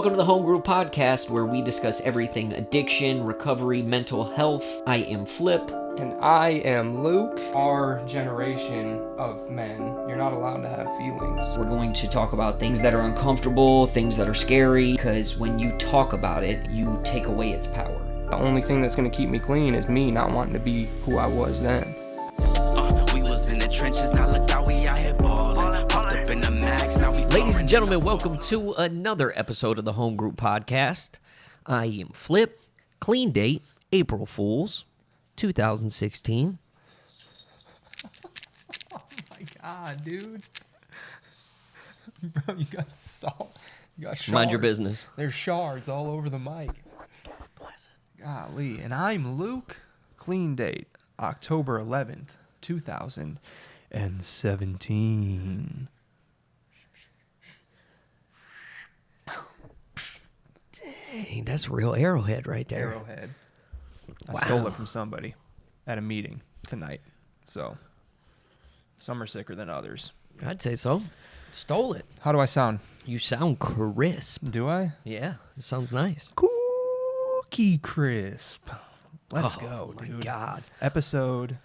Welcome to the Homegroup podcast, where we discuss everything addiction, recovery, mental health. I am Flip. And I am Luke. Our generation of men, you're not allowed to have feelings. We're going to talk about things that are uncomfortable, things that are scary, because when you talk about it, you take away its power. The only thing that's going to keep me clean is me not wanting to be who I was then. We was in the trenches, now look how we out here ballin'. Pumped up in the max, now we Ladies and gentlemen, welcome to another episode of the Homegroup podcast. I am Flip. Clean date, April Fools, 2016. Oh my god, dude. Bro, you got salt. You got shards. Mind your business. There's shards all over the mic. Bless it. Golly. And I'm Luke. Clean date, October 11th, 2017. Dang, that's real arrowhead right there. Arrowhead. I Wow. stole it from somebody at a meeting tonight. So, some are sicker than others. I'd say so. Stole it. How do I sound? You sound crisp. Do I? Yeah, it sounds nice. Cookie crisp. Let's go, Oh, my dude. God. Episode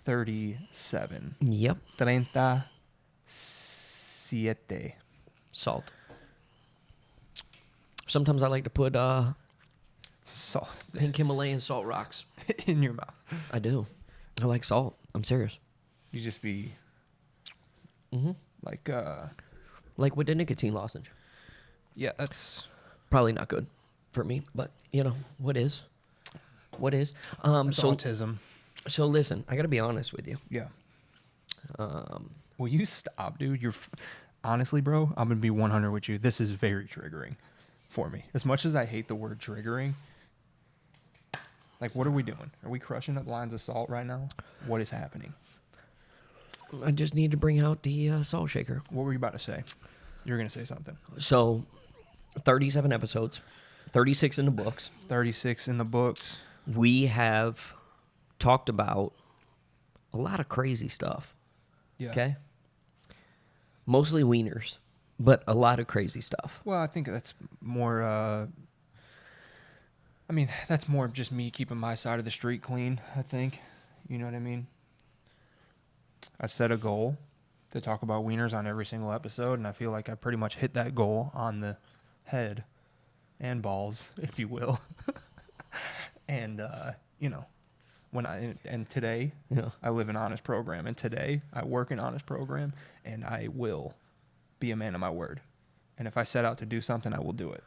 37. Yep. 37. Salt. Sometimes I like to put Salt pink Himalayan salt rocks. in your mouth. I do. I like salt. I'm serious. You just be like, Like with the nicotine lozenge. yeah, that's Probably not good for me, but you know, what is? What is? autism. So listen, I got to be honest with you. Yeah. Will you stop, dude? Honestly, bro, I'm going to be 100 with you. This is very triggering for me. As much as I hate the word triggering, like, what are we doing? Are we crushing up lines of salt right now? What is happening? I just need to bring out the salt shaker. What were you about to say? You were going to say something. So, 37 episodes, 36 in the books. 36 in the books. We have talked about a lot of crazy stuff. Yeah. Okay? Mostly wieners, but a lot of crazy stuff. Well, I think that's more, that's more just me keeping my side of the street clean, I think. You know what I mean? I set a goal to talk about wieners on every single episode, and I feel like I pretty much hit that goal on the head and balls, if you will. And, today, Yeah. I live an honest program, and today I work an honest program, and I will be a man of my word. And if I set out to do something, I will do it.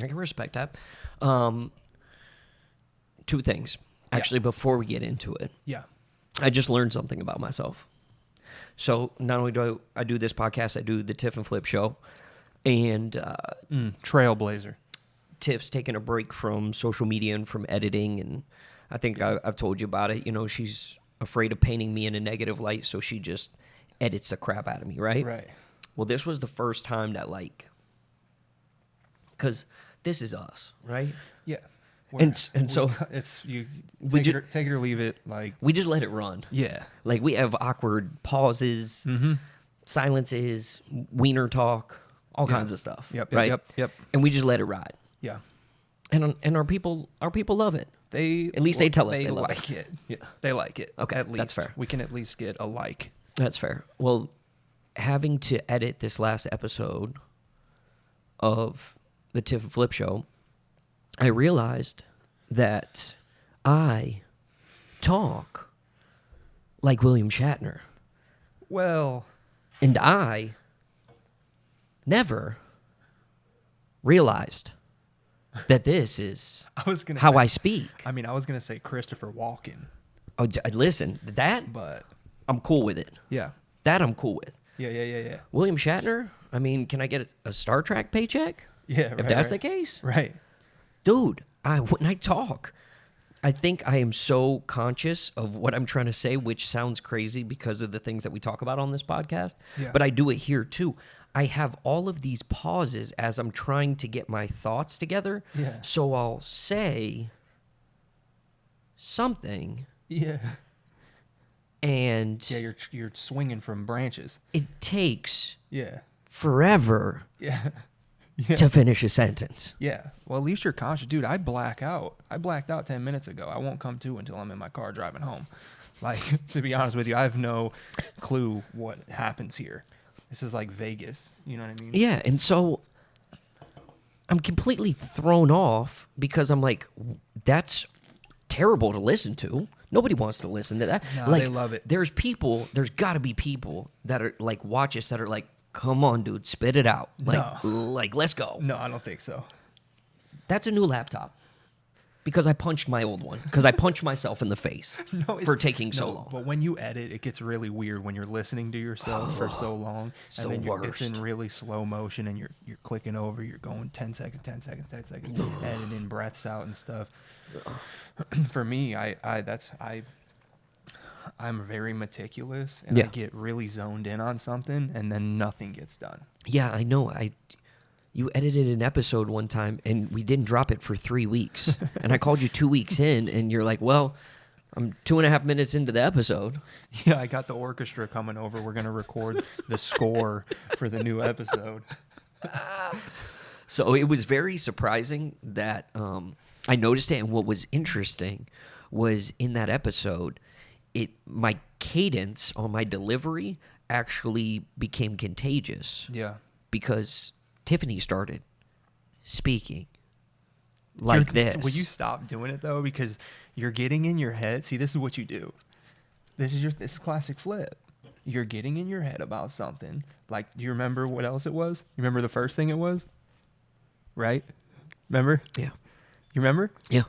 I can respect that. Two things. Actually, before we get into it, Yeah. I just learned something about myself. So not only do I do this podcast, I do the Tiff and Flip show. And Trailblazer. Tiff's taking a break from social media and from editing. And I think I've told you about it. You know, she's afraid of painting me in a negative light, so she just edits the crap out of me, right? Right. Well, this was the first time that, because this is us, right? Yeah. So it's you we take it or leave it. Like, we just let it run. yeah. Like, we have awkward pauses, silences, wiener talk, all kinds of stuff. Yep, right? yep. And we just let it ride. Yeah. And our people love it. At least they tell us they love like it. it. Yeah. They like it. Okay, At least. that's fair. We can at least get a like. That's fair. Well, having to edit this last episode of the Tiff and Flip show, I realized that I talk like William Shatner. Well, And I never realized that this is I was gonna how say, I speak. I was gonna say Christopher Walken, Oh, listen, that but I'm cool with it. yeah. That I'm cool with. Yeah. William Shatner, can I get a Star Trek paycheck? Yeah. If that's the case? Right. Dude, when I talk, I think I am so conscious of what I'm trying to say, which sounds crazy because of the things that we talk about on this podcast. Yeah. But I do it here too. I have all of these pauses as I'm trying to get my thoughts together. Yeah. So I'll say something. Yeah. And Yeah, you're swinging from branches. it takes Yeah. forever Yeah. to finish a sentence. Yeah. Well, at least you're conscious. Dude, I black out. I blacked out 10 minutes ago. I won't come to until I'm in my car driving home. Like, to be honest with you, I have no clue what happens here. This is like Vegas. You know what I mean? Yeah, and so I'm completely thrown off because I'm like, that's terrible to listen to. Nobody wants to listen to that. No, like, they love it. There's got to be people that are like, watch us, that are like, come on, dude, spit it out. Like, let's go. No, I don't think so. That's a new laptop. Because I punched my old one. Because I punched myself in the face for taking so long. But when you edit, it gets really weird when you're listening to yourself for so long. It's and the then it's in worst. really slow motion and you're clicking over, you're going 10 seconds, 10 seconds, 10 seconds, editing breaths out and stuff. For me, I'm very meticulous and I get really zoned in on something and then nothing gets done. Yeah, I know. You edited an episode one time, and we didn't drop it for 3 weeks. And I called you 2 weeks in, and you're like, well, I'm 2.5 minutes into the episode. Yeah, I got the orchestra coming over. We're going to record the score for the new episode. So it was very surprising that I noticed it. And what was interesting was in that episode, my cadence on my delivery actually became contagious. Yeah. Because Tiffany started speaking like this. Will you stop doing it though? Because you're getting in your head. See, this is what you do. This is classic Flip. You're getting in your head about something. Like, do you remember what else it was? You remember the first thing it was? Right? Remember? Yeah. You remember? Yeah.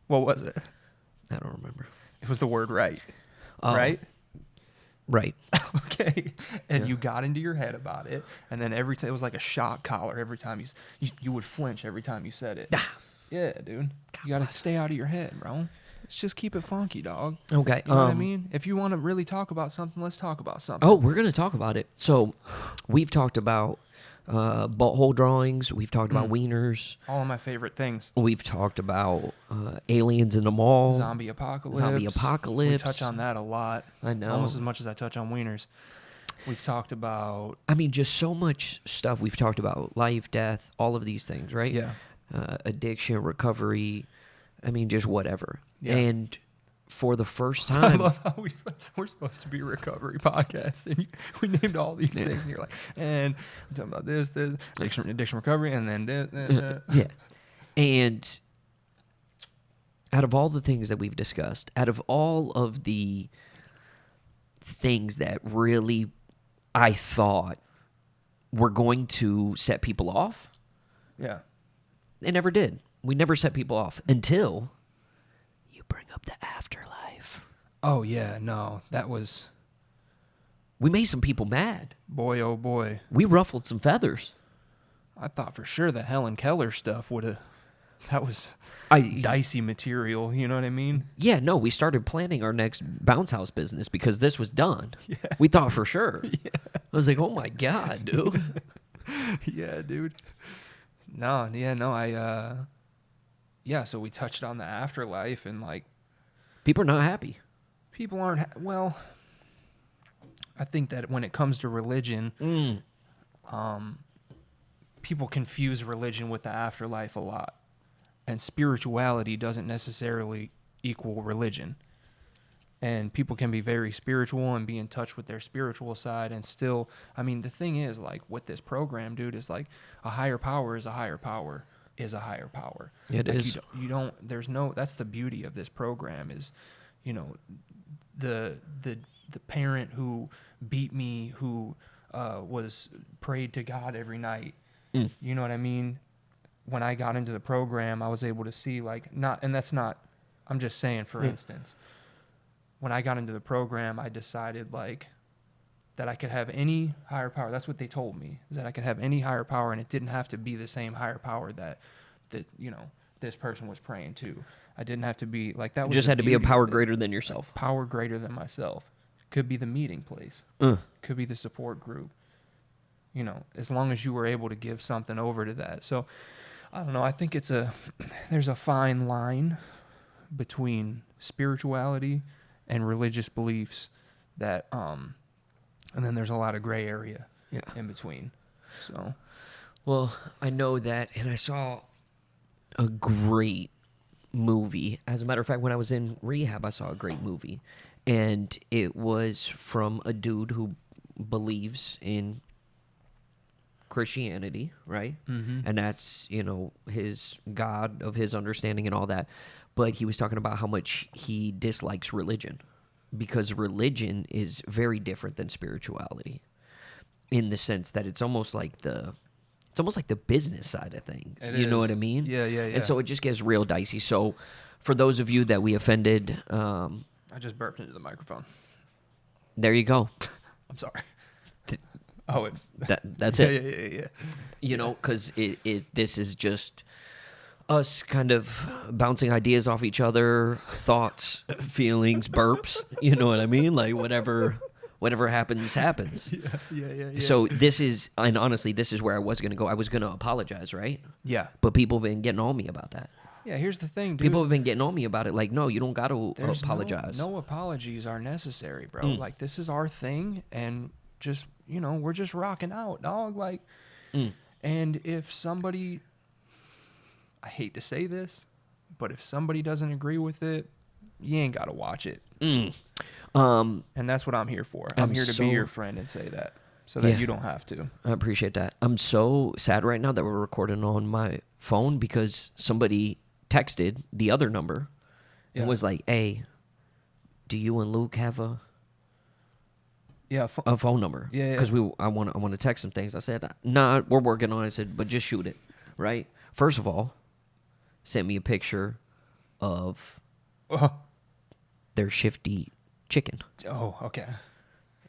What was it? I don't remember. It was the word right. Oh. Right? Right. Okay. And you got into your head about it. And then every time, it was like a shock collar every time you would flinch every time you said it. Yeah, dude. You got to stay out of your head, bro. Let's just keep it funky, dog. Okay. You know what I mean? If you want to really talk about something, let's talk about something. Oh, we're going to talk about it. So we've talked about butthole drawings. We've talked about wieners. All of my favorite things. We've talked about aliens in the mall. Zombie apocalypse. We touch on that a lot. I know. Almost as much as I touch on wieners. We've talked about... I mean, just so much stuff. We've talked about life, death, all of these things, right? Yeah. Addiction, recovery. I mean, just whatever. Yeah. And for the first I time... love how we're supposed to be a recovery podcast, and we named all these things, and you're like, and we're talking about this, addiction recovery, and then this. Yeah. And out of all the things that we've discussed, out of all of the things that really I thought were going to set people off, Yeah. they never did. We never set people off until you bring up the afterlife. Oh, yeah, no, that was... We made some people mad. Boy, oh, boy. We ruffled some feathers. I thought for sure the Helen Keller stuff would have... That was dicey material, you know what I mean? Yeah, no, we started planning our next bounce house business because this was done. Yeah. We thought for sure. Yeah. I was like, oh my God, dude. Yeah, dude. So we touched on the afterlife and like... People are not happy. People aren't... well, I think that when it comes to religion, people confuse religion with the afterlife a lot. And spirituality doesn't necessarily equal religion. And people can be very spiritual and be in touch with their spiritual side and still... I mean, the thing is, like, with this program, dude, is like a higher power is a higher power is a higher power. It like is. You don't... There's no... That's the beauty of this program is, you know, the parent who beat me, who was prayed to God every night. You know what I mean? When I got into the program, I was able to see, like, not... And that's not... I'm just saying, for instance... When I got into the program, I decided, like, that I could have any higher power. That's what they told me, is that I could have any higher power, and it didn't have to be the same higher power that you know, this person was praying to. I didn't have to be, like, that was... It just the had to be a beauty power of this. greater than yourself. Power greater than myself. Could be the meeting place. Could be the support group. You know, as long as you were able to give something over to that. So, I don't know. I think there's a fine line between spirituality and religious beliefs and then there's a lot of gray area in between. So, Well, I know that, and I saw a great movie. As a matter of fact, when I was in rehab, I saw a great movie, and it was from a dude who believes in Christianity, right? Mm-hmm. And that's, his God of his understanding and all that. But he was talking about how much he dislikes religion because religion is very different than spirituality in the sense that it's almost like the business side of things. You know what I mean? Yeah. And so it just gets real dicey. So for those of you that we offended, I just burped into the microphone. there you go. I'm sorry. That's it. Yeah. Because this is just us kind of bouncing ideas off each other, thoughts, feelings, burps. You know what I mean? Like whatever happens. Yeah. So this is, and honestly, this is where I was going to go. I was going to apologize, right? Yeah. But people have been getting on me about that. Yeah, here's the thing, dude. People have been getting on me about it. Like, no, you don't got to There's apologize. No apologies are necessary, bro. Like, this is our thing, and just, we're just rocking out, dog. Like, and if somebody, I hate to say this, but if somebody doesn't agree with it, you ain't got to watch it. And that's what I'm here for. I'm here to be your friend and say that so that you don't have to. I appreciate that. I'm so sad right now that we're recording on my phone because somebody texted the other number and was like, "Hey, do you and Luke have a phone number?" Yeah. Because I want to text some things. I said, "Nah, we're working on it." I said, "But just shoot it." Right? First of all, sent me a picture of their shifty chicken. Oh, okay.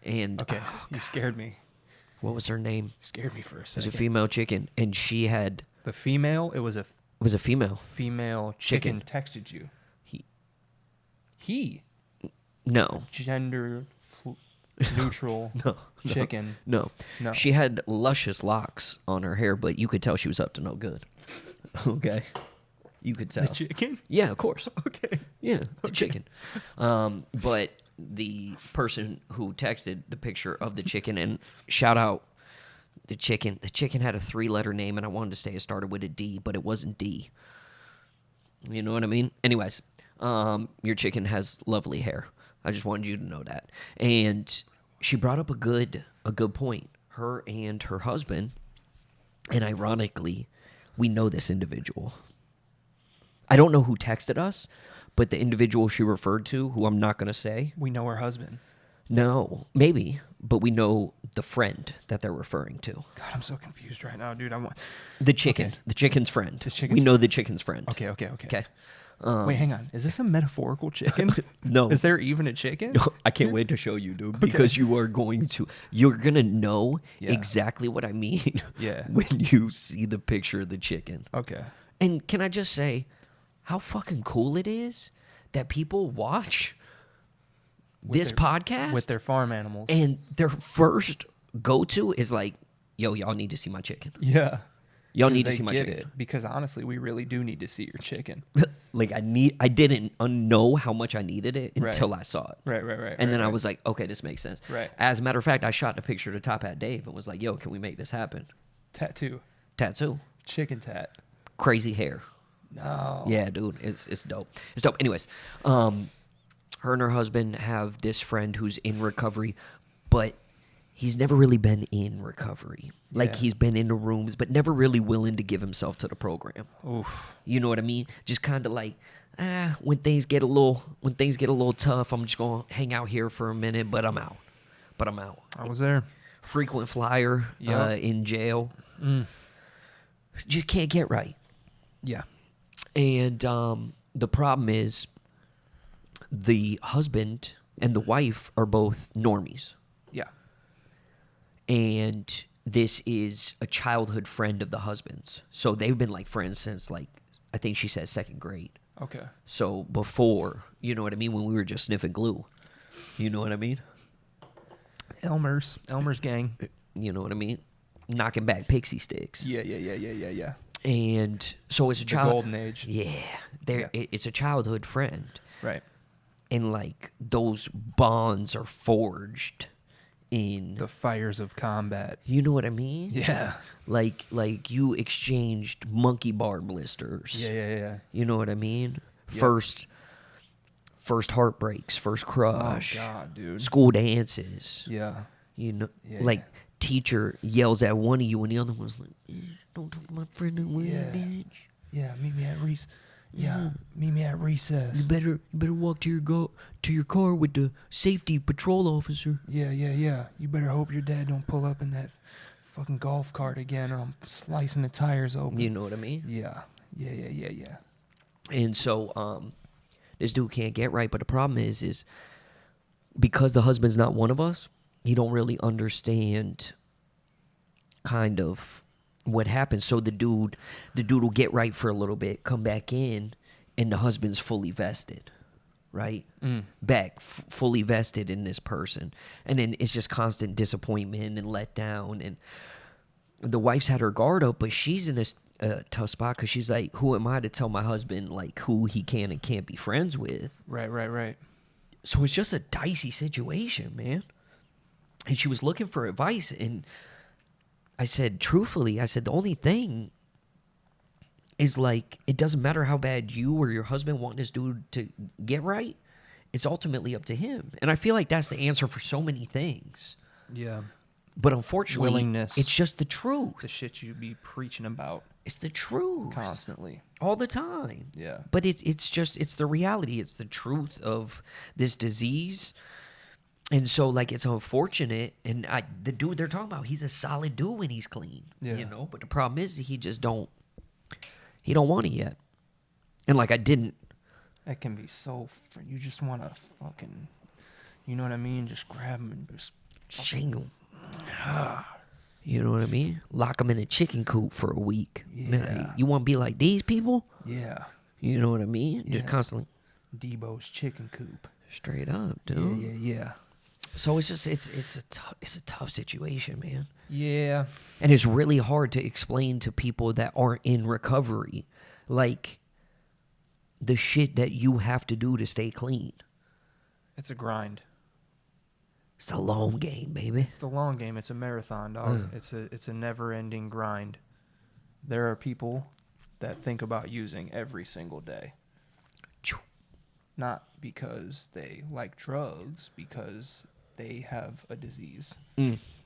And Okay, you scared me. what was her name? You scared me for a It was second. a female chicken, and she had The female, it was a female. female chicken texted you. He No. gender neutral chicken. No. She had luscious locks on her hair, but you could tell she was up to no good. Okay. You could tell. The chicken? Yeah, of course. Okay. Yeah, the chicken. But the person who texted the picture of the chicken, and shout out the chicken had a 3-letter name, and I wanted to say it started with a D, but it wasn't D. You know what I mean? Anyways, your chicken has lovely hair. I just wanted you to know that. And she brought up a good point. Her and her husband, and ironically, we know this individual. I don't know who texted us, but the individual she referred to, who I'm not going to say. We know her husband. No, maybe, but we know the friend that they're referring to. God, I'm so confused right now, dude. The chicken. Okay. The chicken's friend. The chicken's we know the chicken's friend. Okay. Okay. Wait, hang on. Is this a metaphorical chicken? No. Is there even a chicken? No, I can't wait to show you, dude, because you're going to know exactly what I mean when you see the picture of the chicken. Okay. And can I just say how fucking cool it is that people watch this podcast with their farm animals. and their first go-to is like, yo, y'all need to see my chicken. Yeah. Y'all need to see my get chicken. it, because honestly, we really do need to see your chicken. Like I didn't know how much I needed it until I saw it. Right. And then I was like, okay, this makes sense. Right. As a matter of fact, I shot the picture to Top Hat Dave and was like, yo, can we make this happen? Tattoo. Chicken tat. Crazy hair. No. Yeah, dude, it's dope. It's dope. Anyways, her and her husband have this friend who's in recovery, but he's never really been in recovery. Like he's been in the rooms, but never really willing to give himself to the program. Oof. You know what I mean? Just kind of like, when things get a little tough, I'm just gonna hang out here for a minute, but I'm out. I was there. Frequent flyer in jail. You can't get right. Yeah. And the problem is the husband and the wife are both normies. Yeah. And this is a childhood friend of the husband's. So they've been like friends since like, I think she said 2nd grade. Okay. So before, you know what I mean? When we were just sniffing glue. You know what I mean? Elmer's gang. You know what I mean? Knocking back pixie sticks. Yeah. And so it's a The golden age. Yeah. It's a childhood friend. Right. And like those bonds are forged in The fires of combat. You know what I mean? Yeah. Like you exchanged monkey bar blisters. Yeah. You know what I mean? Yep. First heartbreaks, first crush. Oh God, dude. School dances. Yeah. You know, Yeah. like teacher yells at one of you and the other one's like, "Don't talk to my friend that way, Yeah. bitch. Yeah, meet me at recess. Yeah, Yeah. meet me at recess. You better walk to your car with the safety patrol officer." Yeah. You better hope your dad don't pull up in that fucking golf cart again, or I'm slicing the tires open. You know what I mean? Yeah. And so, this dude can't get right, but the problem is because the husband's not one of us, he don't really understand kind of what happens. So the dude will get right for a little bit, come back in, and the husband's fully vested, right? Fully vested in this person. And then it's just constant disappointment and letdown. And the wife's had her guard up, but she's in a tough spot because she's like, who am I to tell my husband like who he can and can't be friends with? Right. So it's just a dicey situation, man. And she was looking for advice, and I said, truthfully, the only thing is, like, it doesn't matter how bad you or your husband want this dude to get right. It's ultimately up to him. And I feel like that's the answer for so many things. Yeah. But unfortunately, Willingness. it's just the truth. The shit you be preaching about It's the truth. constantly. All the time. Yeah. But it's the reality. It's the truth of this disease. And so, like, it's unfortunate. And the dude they're talking about, he's a solid dude when he's clean. Yeah. You know? But the problem is he don't want it yet. And, like, I didn't. That can be so... You just want to fucking... You know what I mean? Just grab him and just... Shing him. You know what I mean? Lock him in a chicken coop for a week. Yeah. You want to be like these people? Yeah. You know what I mean? Yeah. Just constantly. Debo's chicken coop. Straight up, dude. Yeah. So it's just it's a tough situation, man. Yeah. And it's really hard to explain to people that aren't in recovery, like, the shit that you have to do to stay clean. It's a grind. It's the long game, baby. It's the long game. It's a marathon, dog. It's a never-ending grind. There are people that think about using every single day. Not because they like drugs, because they have a disease.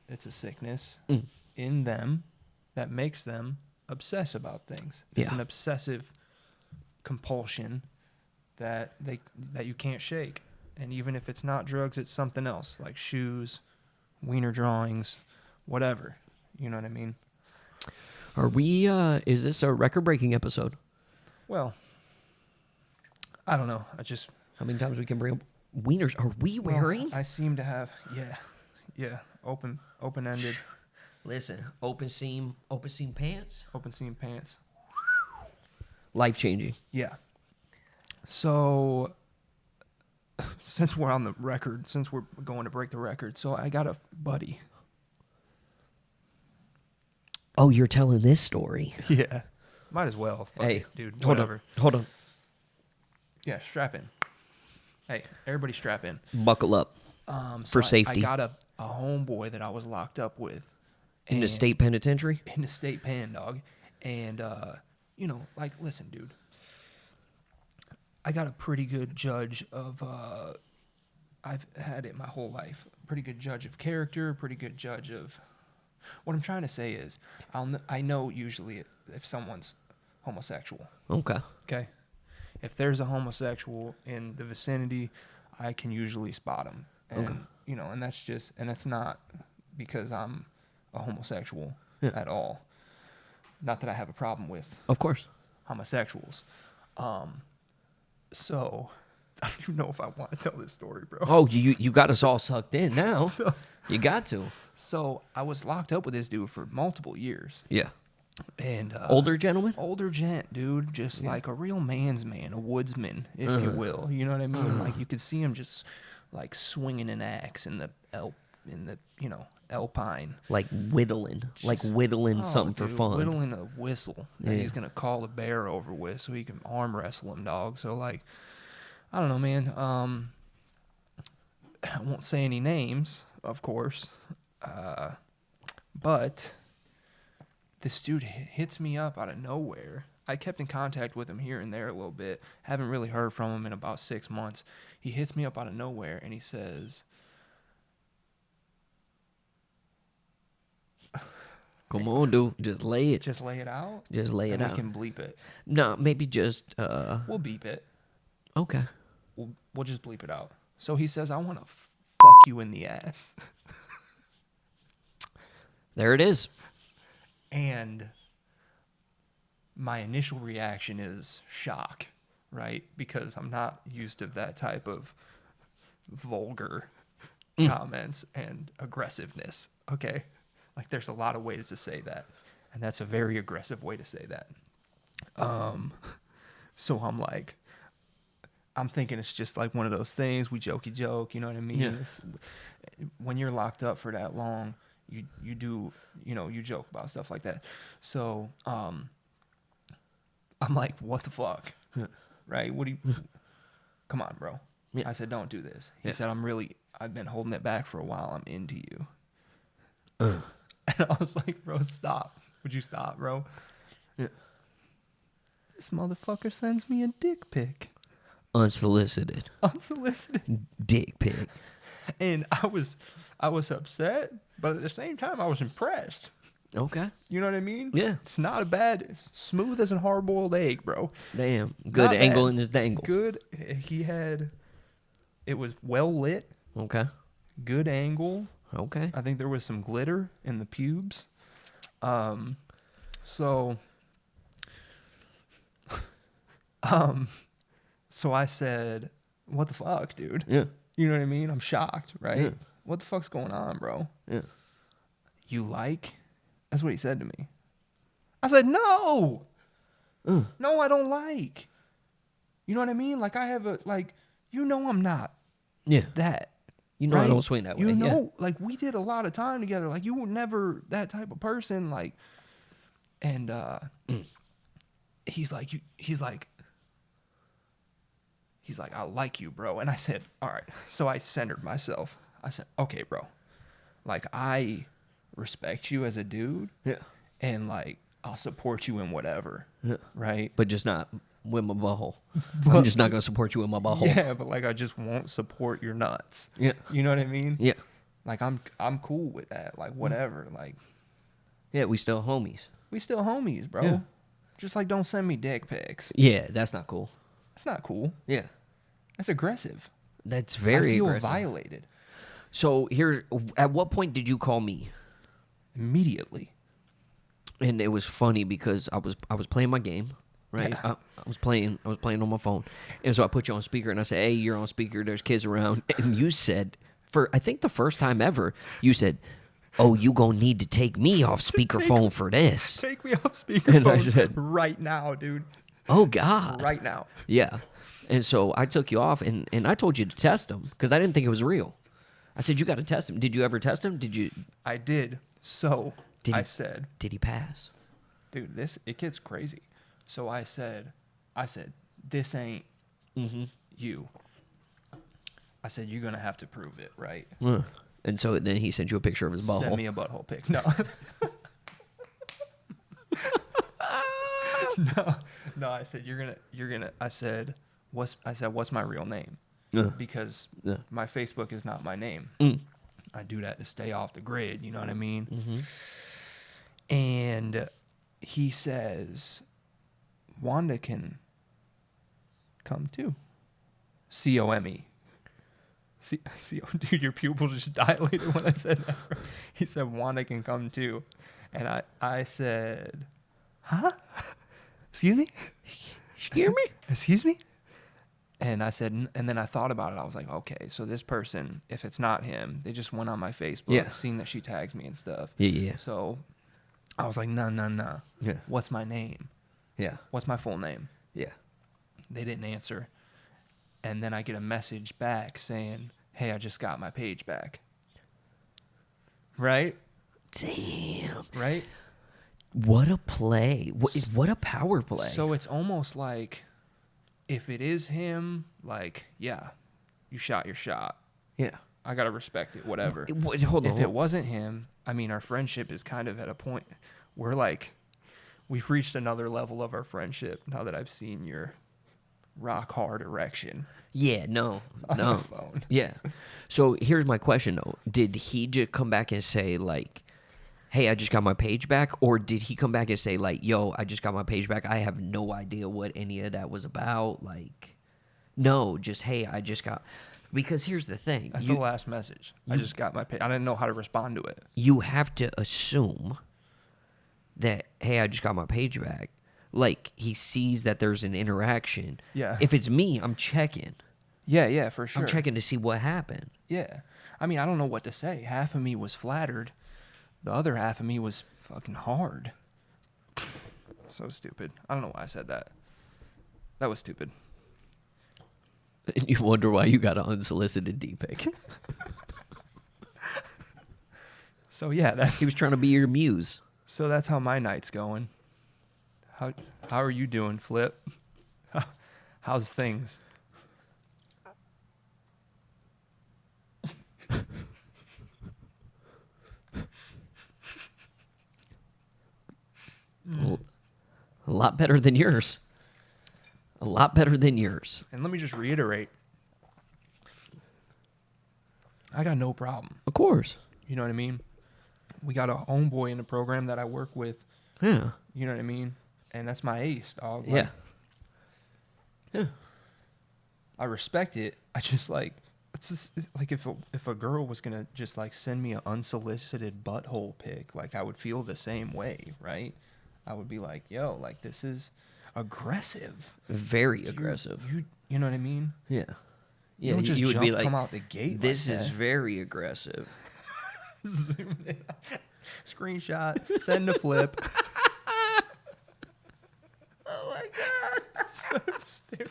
It's a sickness in them that makes them obsess about things. It's an obsessive compulsion that you can't shake. And even if it's not drugs, it's something else, like shoes, wiener drawings, whatever. You know what I mean? Are we, is this a record-breaking episode? Well, I don't know. How many times we can bring up wieners? Are we wearing? I seem to have, yeah, open-ended. Listen, open seam pants? Open seam pants. Life-changing. Yeah. So... Since we're on the record, since we're going to break the record, so I got a buddy. Oh, you're telling this story. Yeah. Might as well. Fuck Hey, it, dude. hold Whatever. on. Yeah, strap in. Hey, everybody strap in. Buckle up for safety. I got a homeboy that I was locked up with. In the state penitentiary? In the state pen, dog. And, like, listen, dude. I got a pretty good judge of, I've had it my whole life. Pretty good judge of character, pretty good judge of, what I'm trying to say is, I know usually if someone's homosexual. Okay? If there's a homosexual in the vicinity, I can usually spot him. And, and that's not because I'm a homosexual at all. Not that I have a problem with. Of course. Homosexuals. So, I don't even know if I want to tell this story, bro. Oh, you got us all sucked in now. You got to. So, I was locked up with this dude for multiple years. Yeah. And older gentleman? Older gent, dude. Just like a real man's man, a woodsman, if you will. You know what I mean? Like, you could see him just, like, swinging an axe in the Alpine. Like whittling. Something for fun. Whittling a whistle that he's going to call a bear over with so he can arm wrestle him, dog. So, like, I don't know, man. I won't say any names, of course. But this dude hits me up out of nowhere. I kept in contact with him here and there a little bit. Haven't really heard from him in about 6 months. He hits me up out of nowhere and he says, Come on, dude. Just lay it. just lay it out? Just lay it And out. we can bleep it. No, maybe just... We'll beep it. Okay. We'll just bleep it out. So he says, I want to fuck you in the ass. There it is. And my initial reaction is shock, right? Because I'm not used to that type of vulgar comments and aggressiveness, okay? Like, there's a lot of ways to say that, and that's a very aggressive way to say that. So I'm thinking it's just like one of those things, we jokey joke, you know what I mean? Yeah. When you're locked up for that long, you do, you joke about stuff like that. So, I'm like, what the fuck? Yeah. Right? Come on, bro. Yeah. I said, don't do this. He Yeah. said, I've been holding it back for a while. I'm into you. And I was like, bro, stop. Would you stop, bro? Yeah. This motherfucker sends me a dick pic. Unsolicited. Unsolicited. Dick pic. And I was upset, but at the same time, I was impressed. Okay. You know what I mean? Yeah. It's not a bad, it's smooth as a hard-boiled egg, bro. Damn. Good Not angle bad. in his dangle. Good. It was well lit. Okay. Good angle. Okay. I think there was some glitter in the pubes. So I said, what the fuck, dude? Yeah. You know what I mean? I'm shocked, right? Yeah. What the fuck's going on, bro? Yeah. You like? That's what he said to me. I said, no. No, I don't like. You know what I mean? Like, I have I'm not Yeah. that. You know I right? don't swing that way. You Yeah. know, like, we did a lot of time together. Like, you were never that type of person. Like, and he's like, I like you, bro. And I said, all right. So I centered myself. I said, okay, bro. Like, I respect you as a dude. Yeah. And, like, I'll support you in whatever. Yeah. Right? But just not with my butthole. I'm just not going to support you with my butthole. Yeah, but, like, I just won't support your nuts. Yeah. You know what I mean? Yeah. Like, I'm cool with that. Like, whatever. Like, Yeah, we still homies. we still homies, bro. Yeah. Just, like, don't send me dick pics. Yeah, that's not cool. That's not cool. Yeah. That's aggressive. That's very I feel aggressive. violated. So at what point did you call me? Immediately. And it was funny because I was playing my game, right? Yeah. I was playing on my phone, and so I put you on speaker, and I said, "Hey, you're on speaker. There's kids around." And you said, for I think the first time ever, you said, "Oh, you gonna need to take me off speakerphone for this." Take me off And I speakerphone said- right now, dude. Oh God! Right now. Yeah. And so I took you off, and I told you to test him because I didn't think it was real. I said, you got to test him. Did you ever test him? Did you? I did. So Did I he- said, Did he pass? dude, it gets crazy. So I said, this ain't you. I said, you're going to have to prove it, right? And so then he sent you a picture of his butthole. Send me a butthole pic. No. No, I said, I said, what's my real name? Because my Facebook is not my name. I do that to stay off the grid, you know what I mean? Mm-hmm. And he says, Wanda can come too. C-O-M-E. Dude, your pupils just dilated when I said that. He said, Wanda can come too. And I said, huh? Excuse me? Excuse me? And I said, and then I thought about it. I was like, okay, so this person, if it's not him, they just went on my Facebook, seen that she tags me and stuff. Yeah. So I was like, no. Yeah. What's my name? Yeah. What's my full name? Yeah. They didn't answer. And then I get a message back saying, hey, I just got my page back. Right? Damn. Right? What a play. What a power play. So it's almost like if it is him, like, yeah, you shot your shot. Yeah. I gotta respect it. Whatever. Hold on. If it wasn't him, I mean, our friendship is kind of at a point where like we've reached another level of our friendship now that I've seen your rock hard erection. Yeah, no. On the phone. Yeah. So here's my question though: did he just come back and say like, "Hey, I just got my page back," or did he come back and say like, "Yo, I just got my page back. I have no idea what any of that was about." Like, no, just hey, I just got. Because here's the thing: That's the last message. I just got my page. I didn't know how to respond to it. you have to assume that hey, I just got my page back. Like he sees that there's an interaction. Yeah. If it's me, I'm checking. Yeah, for sure. I'm checking to see what happened. Yeah. I mean, I don't know what to say. Half of me was flattered. The other half of me was fucking hard. So stupid. I don't know why I said that. That was stupid. And you wonder why you got an unsolicited D-pic. So yeah, He was trying to be your muse. So that's how my night's going. How are you doing, Flip? How's things? A lot better than yours. A lot better than yours. And let me just reiterate. I got no problem. Of course. You know what I mean? We got a homeboy in the program that I work with. Yeah. You know what I mean? And that's my ace, dog. Yeah. Yeah. I respect it. I just like, it's just like if a girl was gonna just like send me an unsolicited butthole pic, like I would feel the same way, right? I would be like, yo, like this is aggressive. Very aggressive. You know what I mean? Yeah. You don't just you would be like, come out the gate. this like is that. very aggressive. Zoom in. Screenshot. Send a Flip. Oh my god. So stupid.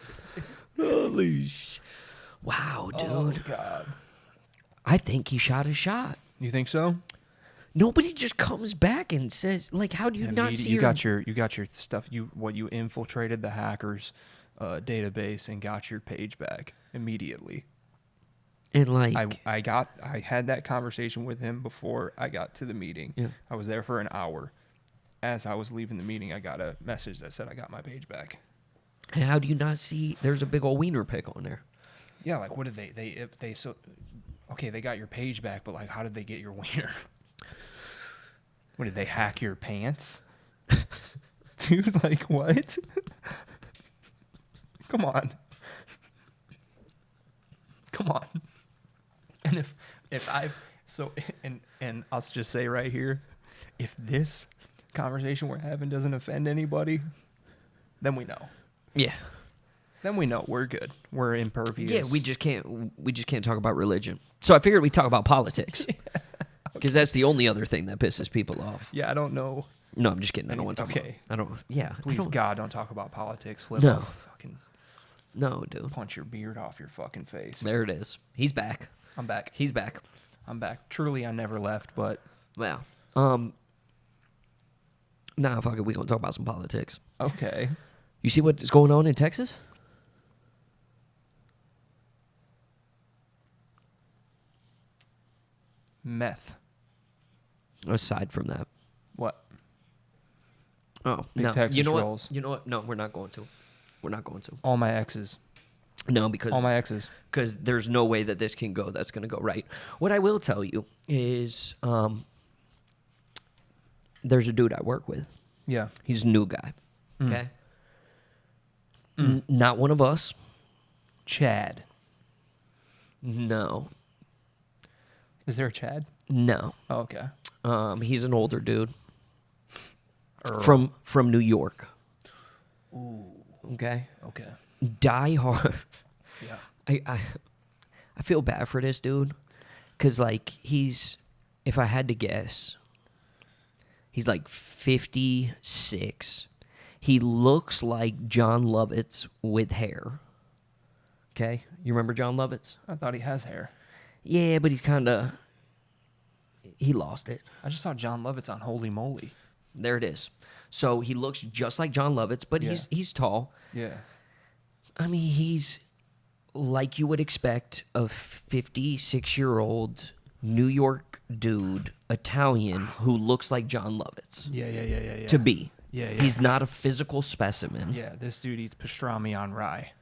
Holy sh! Wow, dude. Oh God. I think he shot a shot. You think so? Nobody just comes back and says, like, how do you not see you got your stuff. You infiltrated the hackers database and got your page back immediately. And like, I had that conversation with him before I got to the meeting. Yeah. I was there for an hour. As I was leaving the meeting, I got a message that said I got my page back. and how do you not see? There's a big old wiener pic on there. Yeah, like what did they got your page back, but like how did they get your wiener? What did they hack your pants? Dude, like what? Come on. And if I've so and I'll just say right here, if this conversation we're having doesn't offend anybody, then we know. Yeah. Then we know we're good. We're impervious. Yeah, we just can't talk about religion. So I figured we'd talk about politics. Because that's the only other thing that pisses people off. Yeah, I don't know. No, I'm just kidding. I don't want to talk Okay. about. I don't. Yeah. Please, God, don't talk about politics. Flip. No. I'll fucking No, dude. punch your beard off your fucking face. There it is. He's back. I'm back. He's back. I'm back. Truly, I never left, but Wow. Nah, fuck it. We gonna talk about some politics. okay. You see what's going on in Texas? Meth. Aside from that. What? Oh, Big no. Texas You know rolls. what? You know what? No, we're not going to. We're not going to. All my exes. No, All because my exes. there's no way that this can go. That's going to go right. What I will tell you is, there's a dude I work with. Yeah. He's a new guy. Okay. Not one of us. Chad. No. Is there a Chad? No. Oh, okay. He's an older dude Earl. from New York. Ooh. Okay. Okay. Die hard. Yeah. I feel bad for this dude, cause like if I had to guess, he's like 56. He looks like John Lovitz with hair. Okay, you remember John Lovitz? I thought he has hair. Yeah, but he lost it. I just saw John Lovitz on Holy Moly. There it is. So he looks just like John Lovitz, but Yeah. he's tall. Yeah. I mean, he's like you would expect a 56-year-old New York dude, Italian, who looks like John Lovitz Yeah. to be. Yeah. He's not a physical specimen. Yeah, this dude eats pastrami on rye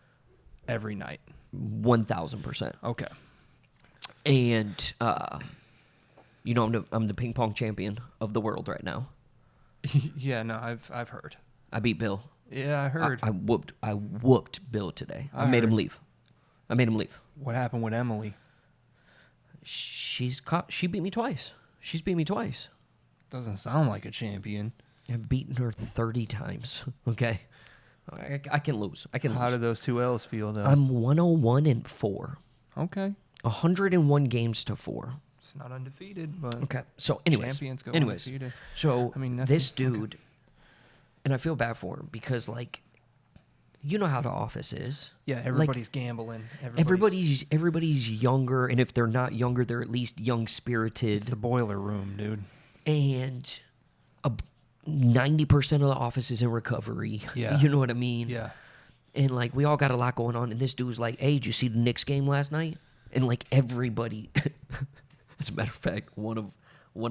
every night. 1,000%. Okay. And, I'm the ping pong champion of the world right now. Yeah, no, I've heard. I beat Bill. Yeah, I heard. I whooped Bill today. I made him heard. leave. What happened with Emily? She beat me twice. She's beat me twice. Doesn't sound like a champion. I've beaten her 30 times. Okay. I can lose. How did those two L's feel, though? I'm 101-4. Okay. 101 games to 4. It's not undefeated, but Okay. So anyways. champions go undefeated. So I mean, that's this okay. dude, and I feel bad for him because, like, you know how the office is. Yeah, everybody's gambling. Everybody's younger, and if they're not younger, they're at least young spirited. It's the boiler room, dude. And 90% of the office is in recovery. Yeah. You know what I mean? Yeah. And, like, we all got a lot going on. And this dude's like, hey, did you see the Knicks game last night? And, like, everybody, as a matter of fact, one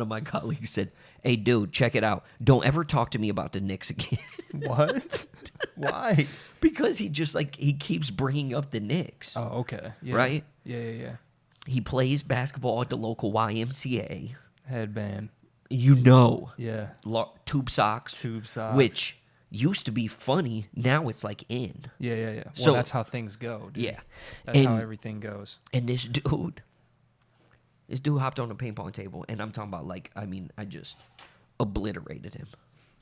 of my colleagues said, hey, dude, check it out. Don't ever talk to me about the Knicks again. What? Why? Because he just, like, he keeps bringing up the Knicks. Oh, okay. Yeah. Right? Yeah. He plays basketball at the local YMCA. Headband. You know. Yeah. Tube socks. Tube socks. Which used to be funny. Now it's, like, in. Yeah. Well, So- that's how things go, dude. Yeah. That's how And- everything goes. And this dude hopped on the ping pong table, and I'm talking about, like, I just obliterated him.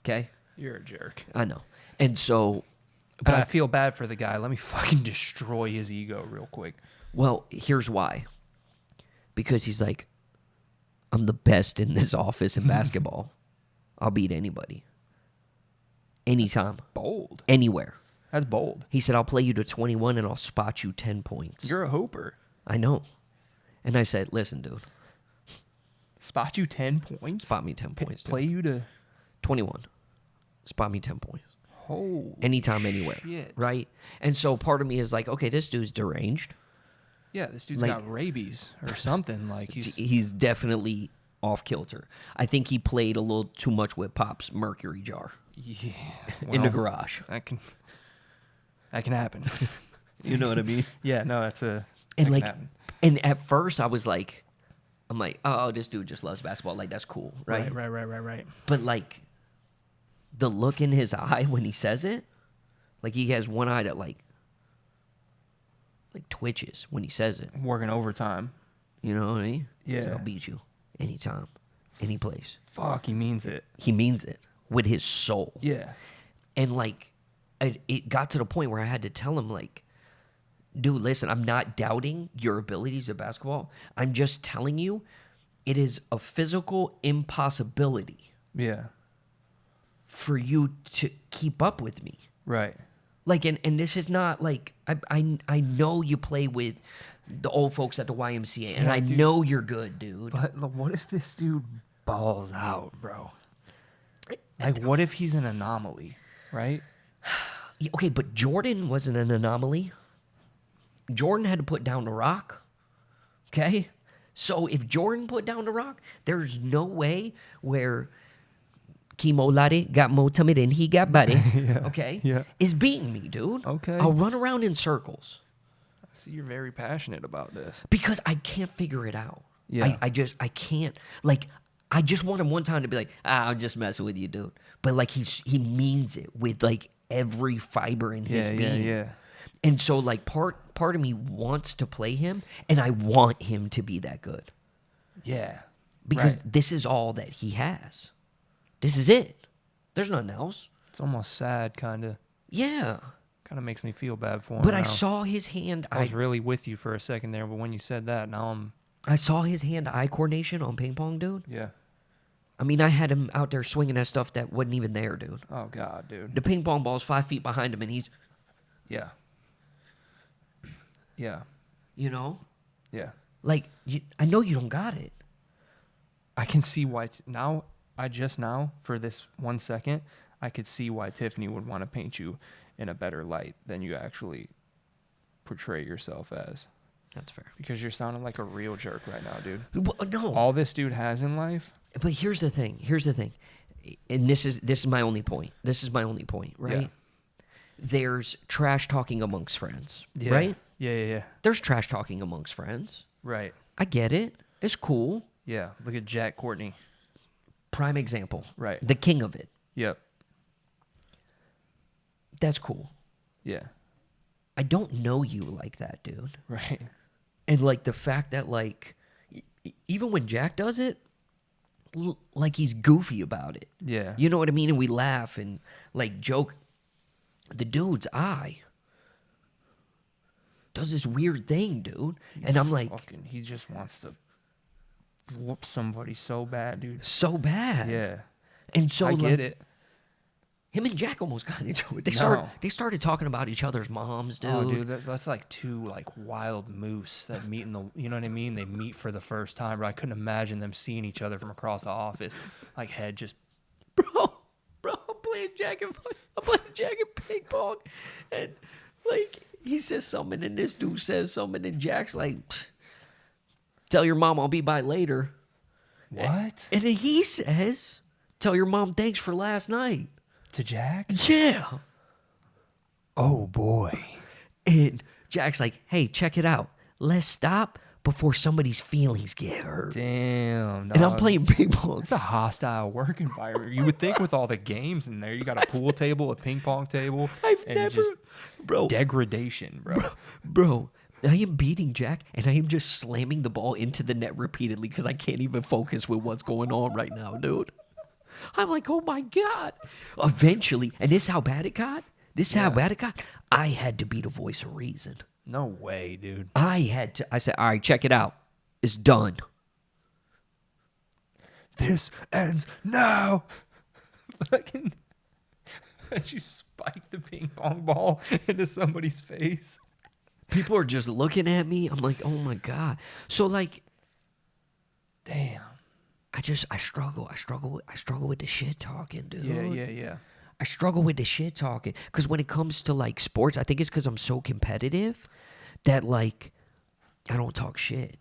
Okay? You're a jerk. I know. And so, But I feel bad for the guy. Let me fucking destroy his ego real quick. well, here's why. Because he's like, I'm the best in this office in basketball. I'll beat anybody. Anytime. Bold. Anywhere. That's bold. He said, I'll play you to 21 and I'll spot you 10 points. You're a hooper. I know. And I said, listen, dude, Spot you 10 points? spot me 10 points, dude. Play you to... 21. Spot me 10 points. Oh. Anytime, anywhere. shit. Right? And so part of me is like, okay, this dude's deranged. Yeah, this dude's Like- got rabies or something. Like He's definitely off kilter. I think he played a little too much with Pop's mercury jar Yeah. in the well, garage. That can happen. You know what I mean? Yeah, no, that And can like, happen. and at first I was like, I'm like, oh, this dude just loves basketball. Like, that's cool, right? Right. But like, the look in his eye when he says it, like he has one eye that like twitches when he says it. Working overtime. You know what I mean? Yeah. Like, I'll beat you anytime, any place. Fuck, he means it. He means it with his soul. Yeah. And like, it got to the point where I had to tell him, like, dude, listen, I'm not doubting your abilities at basketball. I'm just telling you, it is a physical impossibility Yeah. for you to keep up with me. Right. Like, and this is not like, I know you play with the old folks at the YMCA, and Yeah, I dude. know you're good, dude. But what if this dude balls out, bro? Like, what if he's an anomaly, right? Yeah, okay, but Jordan wasn't an anomaly. Jordan had to put down the rock. Okay? So if Jordan put down the rock, there's no way where Kimo Lade got more tummy than he got body. Yeah, Okay? yeah. Is beating me, dude. Okay. I'll run around in circles I see you're very passionate about this. because I can't figure it out. Yeah. I can't. Like, I just want him one time to be like, I'm just messing with you, dude. But like he means it with like every fiber in his being. Yeah. And so like part of me wants to play him, and I want him to be that good. Yeah. Because Right. this is all that he has. This is it. There's nothing else. It's almost sad, kind of. Yeah. Kind of makes me feel bad for him. But I now. saw his hand I was really with you for a second there, but when you said that, now I'm... I saw his hand-eye coordination on ping pong, dude. Yeah. I mean, I had him out there swinging at stuff that wasn't even there, dude. Oh, God, dude. The ping pong ball's 5 feet behind him, and he's, Yeah. Yeah. you know, Yeah. like, I know you don't got it. I can see why... now, for this 1 second, I could see why Tiffany would want to paint you in a better light than you actually portray yourself as. That's fair. Because you're sounding like a real jerk right now, dude. Well, no. All this dude has in life. But here's the thing. And this is my only point. Right? Yeah. There's trash talking amongst friends, Yeah. right? Yeah. There's trash talking amongst friends. Right. I get it. It's cool. Yeah. Look at Jack Courtney. Prime example. Right. The king of it. Yep. That's cool. Yeah. I don't know you like that, dude. Right. And like the fact that like even when Jack does it, like he's goofy about it. Yeah. You know what I mean? And we laugh and like joke. The dude's eye does this weird thing, dude. And I'm like, he just wants to whoop somebody so bad, dude. so bad. Yeah. And so I like, get it. him and Jack almost got into it. No. They started talking about each other's moms, dude. Oh, dude, that's like two like wild moose that meet in the. You know what I mean? They meet for the first time. But I couldn't imagine them seeing each other from across the office, like head just. Bro, I'm playing Jack and ping pong, and like he says something, and this dude says something, and Jack's like, "Tell your mom I'll be by later." What? And then he says, "Tell your mom thanks for last night." To Jack? Yeah. Oh boy. And Jack's like, "Hey, check it out. Let's stop before somebody's feelings get hurt." Damn. And I'm dog. playing ping pong. It's a hostile work environment. You would think with all the games in there, you got a pool table, a ping pong table, and just bro, degradation, bro. bro. I am beating Jack, and I am just slamming the ball into the net repeatedly because I can't even focus with what's going on right now, dude. I'm like, oh my God. Eventually, and this is how bad it got. I had to be the voice of reason. No way, dude. I said, all right, check it out. It's done. This ends now. Fucking. As you spike the ping pong ball into somebody's face. People are just looking at me. I'm like, oh my God. So like, damn. I struggle with the shit talking, dude. Yeah. I struggle with the shit talking because when it comes to like sports, I think it's because I'm so competitive that like I don't talk shit.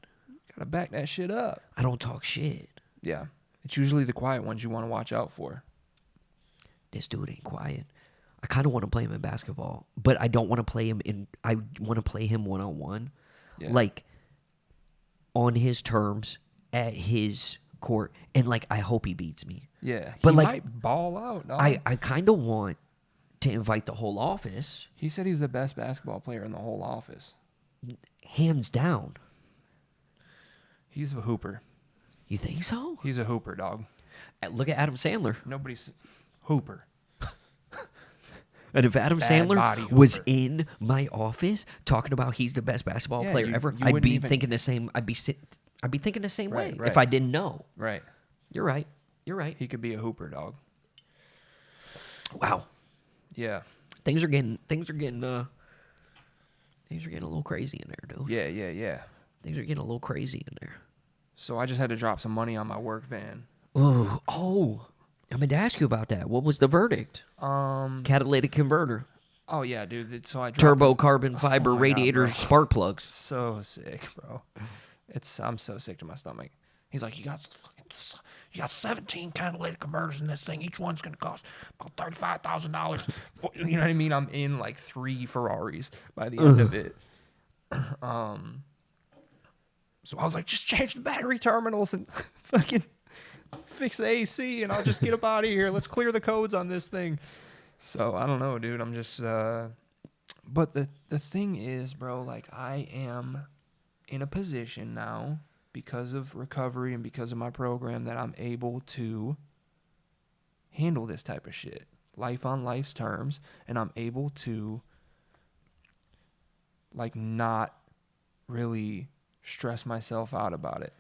Gotta back that shit up. I don't talk shit. Yeah. It's usually the quiet ones you want to watch out for. This dude ain't quiet. I kind of want to play him in basketball, but I don't want to play him in. I want to play him one-on-one, like on his terms at his court, and like I hope he beats me. Yeah, but he like might ball out. Dog. I kind of want to invite the whole office. He said he's the best basketball player in the whole office, hands down. He's a hooper. You think so? He's a hooper, dog. Look at Adam Sandler. Nobody's hooper. And if Adam Bad Sandler was in my office talking about he's the best basketball player ever, I'd be thinking the same. I'd be thinking the same way if I didn't know. Right. You're right. He could be a hooper, dog. Wow. Yeah. Things are getting a little crazy in there, dude. Yeah. Things are getting a little crazy in there. So I just had to drop some money on my work van. Oh. I meant to ask you about that. What was the verdict? Catalytic converter. Oh yeah, dude. So I dropped turbo carbon fiber radiator spark plugs. So sick, bro. I'm so sick to my stomach. He's like, you got 17 catalytic converters in this thing. Each one's gonna cost about $35,000. You know what I mean? I'm in like 3 Ferraris by the end of it. So I was like, just change the battery terminals and fucking fix the AC, and I'll just get up out of here. Let's clear the codes on this thing. So I don't know, dude. I'm just. But the thing is, bro, like I am in a position now because of recovery and because of my program that I'm able to handle this type of shit, life on life's terms, and I'm able to like not really stress myself out about it.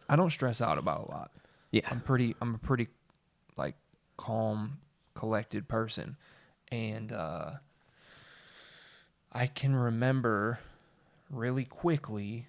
I don't stress out about a lot. Yeah. I'm a pretty like calm, collected person. And I can remember really quickly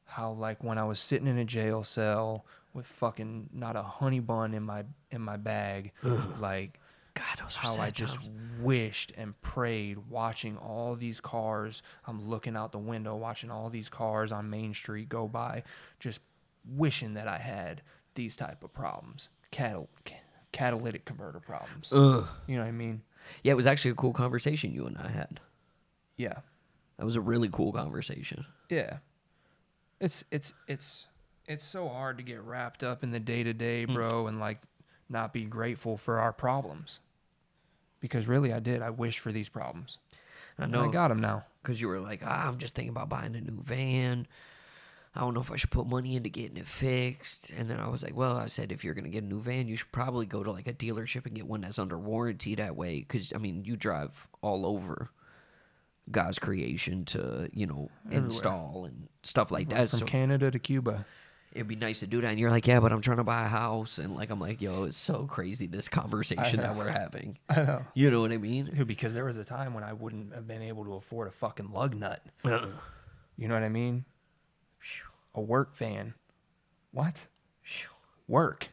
how like when I was sitting in a jail cell with fucking not a honey bun in my bag, like God, those are how sad I just times. wished and prayed watching all these cars. I'm looking out the window, watching all these cars on Main Street go by, just wishing that I had these type of problems. Catalytic converter problems. Ugh. You know what I mean? Yeah, it was actually a cool conversation you and I had. Yeah. That was a really cool conversation. Yeah. It's so hard to get wrapped up in the day-to-day, bro, and like not be grateful for our problems. Because really I did. I wished for these problems. I And know. I got them now. Because you were like, I'm just thinking about buying a new van. I don't know if I should put money into getting it fixed. And then I was like, well, I said, if you're going to get a new van, you should probably go to like a dealership and get one that's under warranty that way. Because, I mean, you drive all over God's creation to, install and stuff like that. From So Canada to Cuba. it'd be nice to do that. And you're like, yeah, but I'm trying to buy a house. And like, I'm like, yo, it's so crazy, this conversation that we're having. I know. You know what I mean? Dude, because there was a time when I wouldn't have been able to afford a fucking lug nut. Uh-uh. You know what I mean? A work van. What? Work.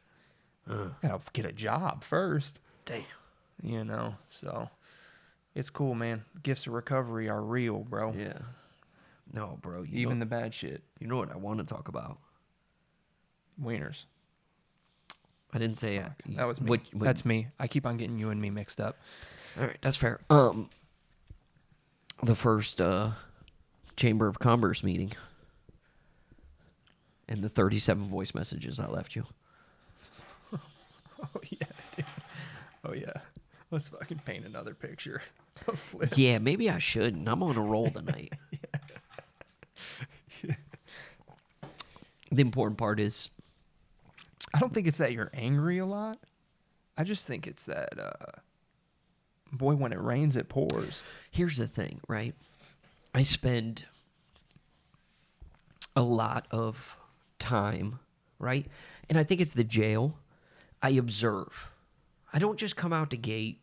Gotta get a job first. Damn. You know, so it's cool, man. Gifts of recovery are real, bro. Yeah. No, bro. Even the bad shit. You know what I want to talk about? Wieners. I didn't say Fuck, that was me. What, That's me. I keep on getting you and me mixed up. all right, that's fair. The first Chamber of Commerce meeting and the 37 voice messages I left you. Oh, yeah, dude. Oh, yeah. Let's fucking paint another picture of Flip. Yeah, maybe I shouldn't. I'm on a roll tonight. The important part is, I don't think it's that you're angry a lot. I just think it's that, boy, when it rains, it pours. here's the thing, right? I spend a lot of time, right? And I think it's the jail. I observe. I don't just come out the gate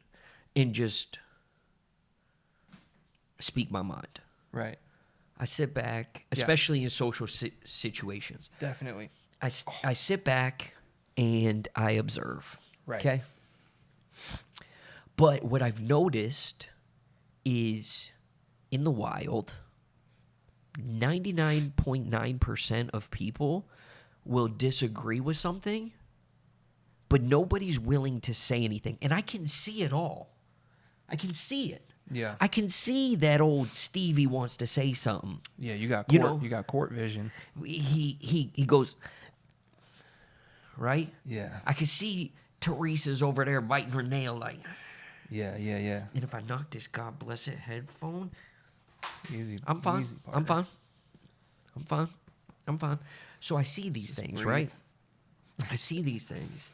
and just speak my mind. Right. I sit back, Yeah. especially in social situations. Definitely. I sit back and I observe. Right. Okay? But what I've noticed is in the wild, 99.9% of people will disagree with something, but nobody's willing to say anything. And I can see it all. I can see it. Yeah. I can see that old Stevie wants to say something. Yeah, you got court, You know? you got court vision. He goes, right? Yeah. I can see Teresa's over there biting her nail like, Yeah. and if I knock this God blessed headphone, Easy. I'm fine. Easy, I'm partner. fine. I'm fine. So I see these things, breathe. right? I see these things,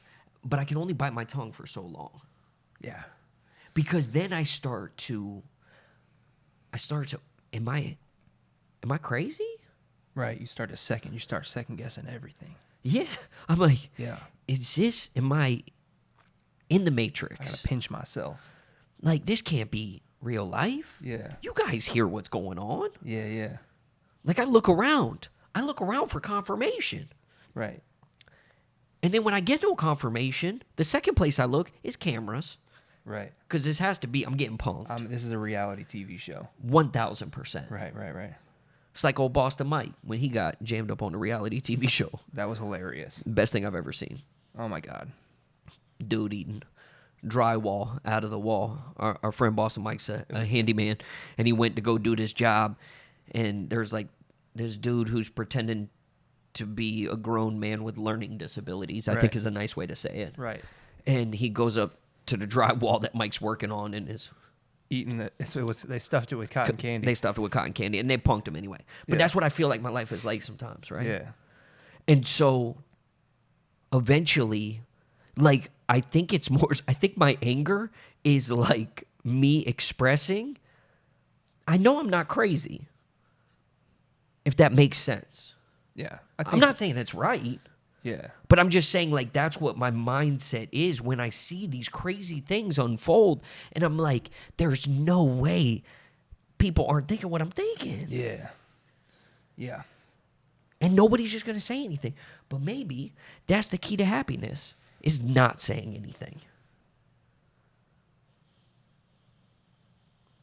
but I can only bite my tongue for so long. Yeah. Because then I start to, am I crazy? Right. You start second guessing everything. Yeah. I'm like, Yeah. am I in the I Matrix? gotta pinch myself. Like, this can't be real life. Yeah. You guys hear what's going on. Yeah. Like, I look around for confirmation. Right. And then when I get no confirmation, the second place I look is cameras. Right. Because this has to be, I'm getting punked. This is a reality TV show. 1,000%. Right. It's like old Boston Mike when he got jammed up on a reality TV show. That was hilarious. Best thing I've ever seen. Oh my God. Dude eating drywall out of the wall. Our friend Boston Mike's a handyman, and he went to go do this job, and there's like this dude who's pretending to be a grown man with learning disabilities, I Right. think is a nice way to say it. Right. And he goes up to the drywall that Mike's working on and is Eating they stuffed it with cotton candy. they stuffed it with cotton candy and they punked him anyway. But Yeah. that's what I feel like my life is like sometimes, right? Yeah. And so eventually, like, I think my anger is like me expressing, I know I'm not crazy, if that makes sense. Yeah. I'm not saying it's right, Yeah. but I'm just saying, like, that's what my mindset is when I see these crazy things unfold. And I'm like, there's no way people aren't thinking what I'm thinking. Yeah. Yeah. And nobody's just going to say anything. But maybe that's the key to happiness, is not saying anything.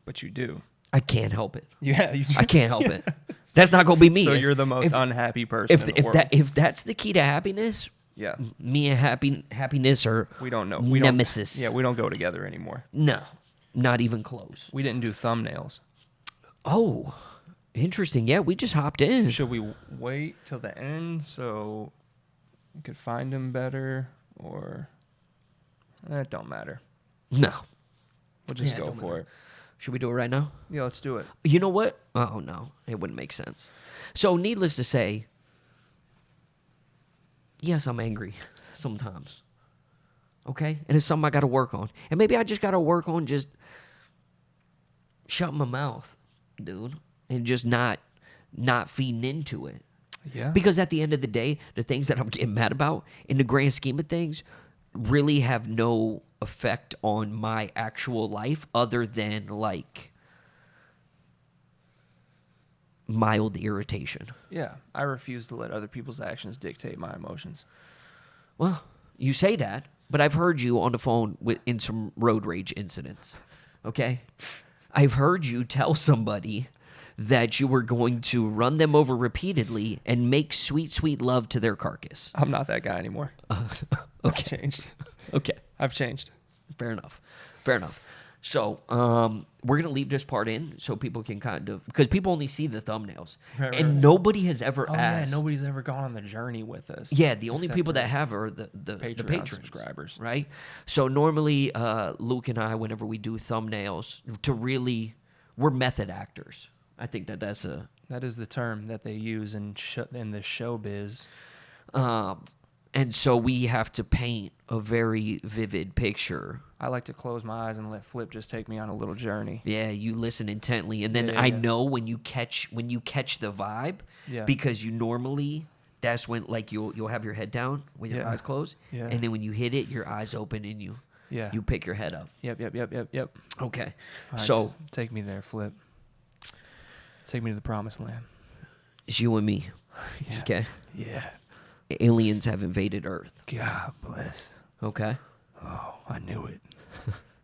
But you do. I can't help it. Yeah, you do. I can't help it. That's not gonna be me. So you're the most unhappy person in the world. If that's the key to happiness, yeah, me and happiness are we don't know. nemesis. Yeah, we don't go together anymore. No, not even close. We didn't do thumbnails. Oh, interesting. Yeah, we just hopped in. Should we wait till the end so we could find him better, or it don't matter? No, We'll just Yeah, go don't for matter. it. Should we do it right now? Yeah, let's do it. You know what? Oh no, it wouldn't make sense. So, needless to say, yes, I'm angry sometimes. Okay, and it's something I got to work on, and maybe I just got to work on just shutting my mouth, dude, and just not feeding into it. Yeah. Because at the end of the day, the things that I'm getting mad about, in the grand scheme of things, really have no effect on my actual life other than like mild irritation. Yeah, I refuse to let other people's actions dictate my emotions. Well, you say that, but I've heard you on the phone in some road rage incidents. Okay? I've heard you tell somebody that you were going to run them over repeatedly and make sweet, sweet love to their carcass. I'm not that guy anymore. Okay. I've changed. Okay. I've changed. Fair enough. Fair enough. So, we're going to leave this part in so people can kind of, because people only see the thumbnails. Right, and right. nobody has ever Oh asked. yeah, nobody's ever gone on the journey with us. Yeah, the only except people for that have are the Patreon patrons, subscribers. right? So normally, Luke and I, whenever we do thumbnails, we're method actors. I think that's a. That is the term that they use in the showbiz. And so we have to paint a very vivid picture. I like to close my eyes and let Flip just take me on a little journey. Yeah, you listen intently, and then Yeah, I yeah. know when you catch the vibe, Yeah. because you normally that's when like you'll have your head down with your Yeah. eyes closed, Yeah. and then when you hit it, your eyes open and you pick your head up. Yep. Okay, All right, so take me there, Flip. Take me to the promised land. it's you and me. Yeah. Okay, Yeah. aliens have invaded Earth. God bless. Okay, Oh, I knew it.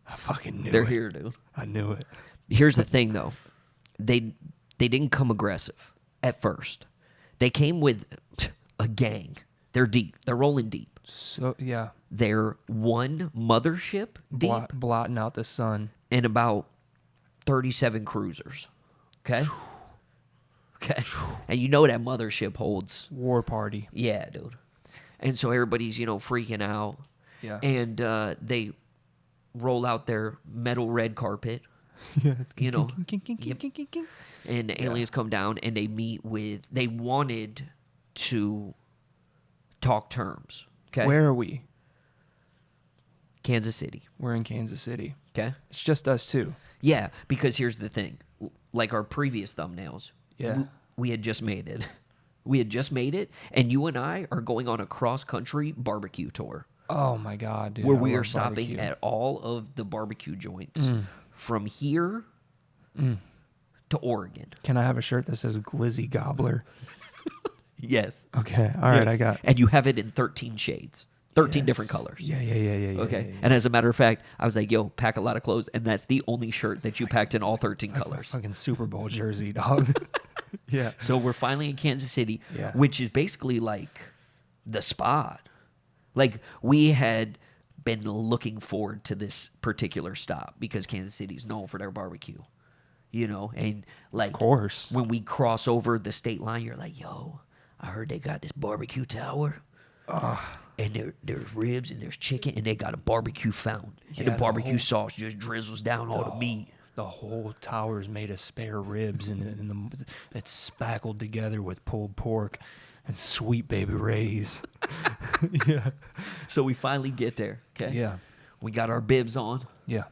I fucking knew they're it. here, dude. I knew it. Here's the thing, though. They didn't come aggressive at first. They came with a gang. They're deep. They're rolling deep. So yeah, They're one mothership deep blotting out the sun. and about 37 cruisers. Okay? Okay. And you know that mothership holds. War party. Yeah, dude. And so everybody's, freaking out. Yeah. And they roll out their metal red carpet. Yeah. Yep. And the aliens come down and they wanted to talk terms. Okay. Where are we? Kansas City. We're in Kansas City. Okay. It's just us two. Yeah, because here's the thing. Like our previous thumbnails. Yeah. We had just made it. We had just made it, and you and I are going on a cross-country barbecue tour Oh my God, dude. where I we are love stopping barbecue. at all of the barbecue joints from here to Oregon. Can I have a shirt that says Glizzy Gobbler? Yes. Okay. All right. I got. And you have it in 13 shades, 13 Yes. different colors. Yeah. Okay. yeah. And as a matter of fact, I was like, yo, pack a lot of clothes. And that's the only shirt that you packed in all 13 Like my colors. fucking Super Bowl jersey, dog. Yeah. So we're finally in Kansas City, Yeah. which is basically like the spot. Like we had been looking forward to this particular stop because Kansas City is known for their barbecue, and like Of course. when we cross over the state line, you're like, yo, I heard they got this barbecue tower. And there's ribs and there's chicken and they got a barbecue fountain. Yeah, And the the barbecue whole- sauce just drizzles down all the meat. The whole tower is made of spare ribs and it's spackled together with pulled pork and sweet baby rays. Yeah. So we finally get there. Okay. Yeah. We got our bibs on. Yeah.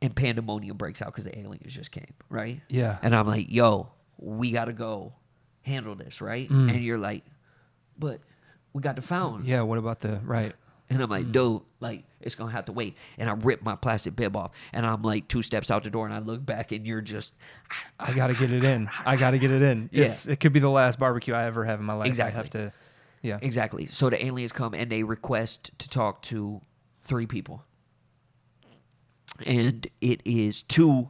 And pandemonium breaks out because the aliens just came, right? Yeah. And I'm like, yo, we got to go handle this, right? And you're like, but we got the fountain. Yeah. What about the right? And I'm like, dude, like, it's going to have to wait. And I rip my plastic bib off. And I'm like 2 steps out the door and I look back and you're just. I got to get it in. I got to get it in. Yeah. It could be the last barbecue I ever have in my life. Exactly. I have to. Yeah. Exactly. So the aliens come and they request to talk to 3 people. And it is to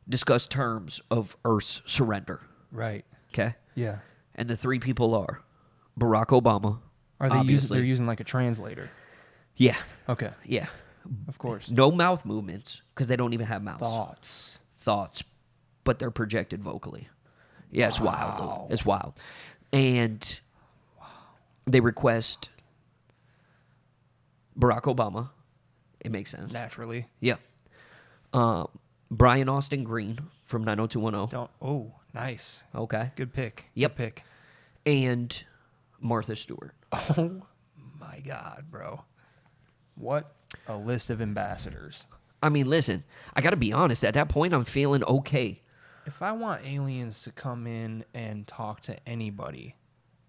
discuss terms of Earth's surrender. Right. Okay? Yeah. And the three people are Barack Obama. Are they obviously. they're using like a translator? Yeah. Okay. Yeah. Of course. No mouth movements because they don't even have mouths. Thoughts. But they're projected vocally. Yeah, it's wild, Wow. dude. It's wild. And they request Barack Obama. It makes sense. Naturally. Yeah. Brian Austin Green from 90210. Oh, nice. Okay. Good pick. Yep. Good pick. And Martha Stewart. Oh my God, bro. What a list of ambassadors. I mean, listen, I got to be honest. At that point, I'm feeling okay. If I want aliens to come in and talk to anybody,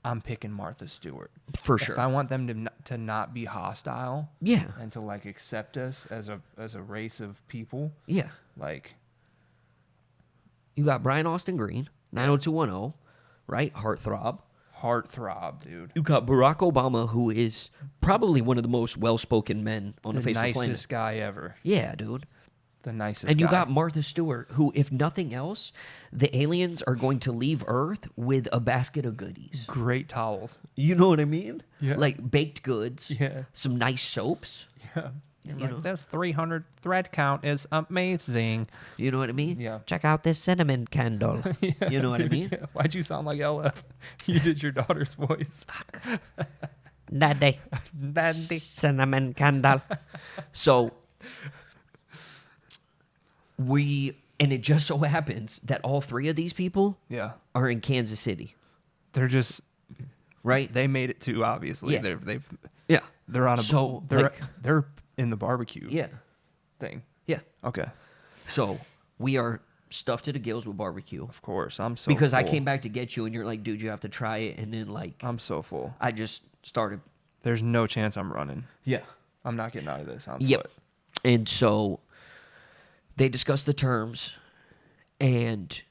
I'm picking Martha Stewart. For sure. If I want them to not be hostile, Yeah. and to like accept us as a race of people, Yeah. like You got Brian Austin Green, 90210, right? Heartthrob. heartthrob, dude. You got Barack Obama, who is probably one of the most well-spoken men on the face of the planet. nicest guy ever. Yeah, dude. The nicest And you guy. got Martha Stewart, who, if nothing else, the aliens are going to leave Earth with a basket of goodies. great towels. You know what I mean? Yeah. Like baked goods. Yeah. Some nice soaps. Yeah. You're You like, know? this 300 thread count is amazing. You know what I mean? Yeah. Check out this cinnamon candle. Yeah, You know what I dude, mean? yeah. Why'd you sound like LF? You did your daughter's voice. Daddy. Daddy. Cinnamon candle. So and it just so happens that all three of these people Yeah. are in Kansas City, They're just right? they made it too, obviously. Yeah. They're Yeah. on a So, they're like- they're in the barbecue Yeah. thing. Yeah. Okay. So we are stuffed to the gills with barbecue. Of course. I'm so Because I full. came back to get you and you're like, dude, you have to try it. And then like I'm so full. I just started. There's no chance I'm running. Yeah. I'm not getting out of this. I'm Yep. And so they discuss the terms, and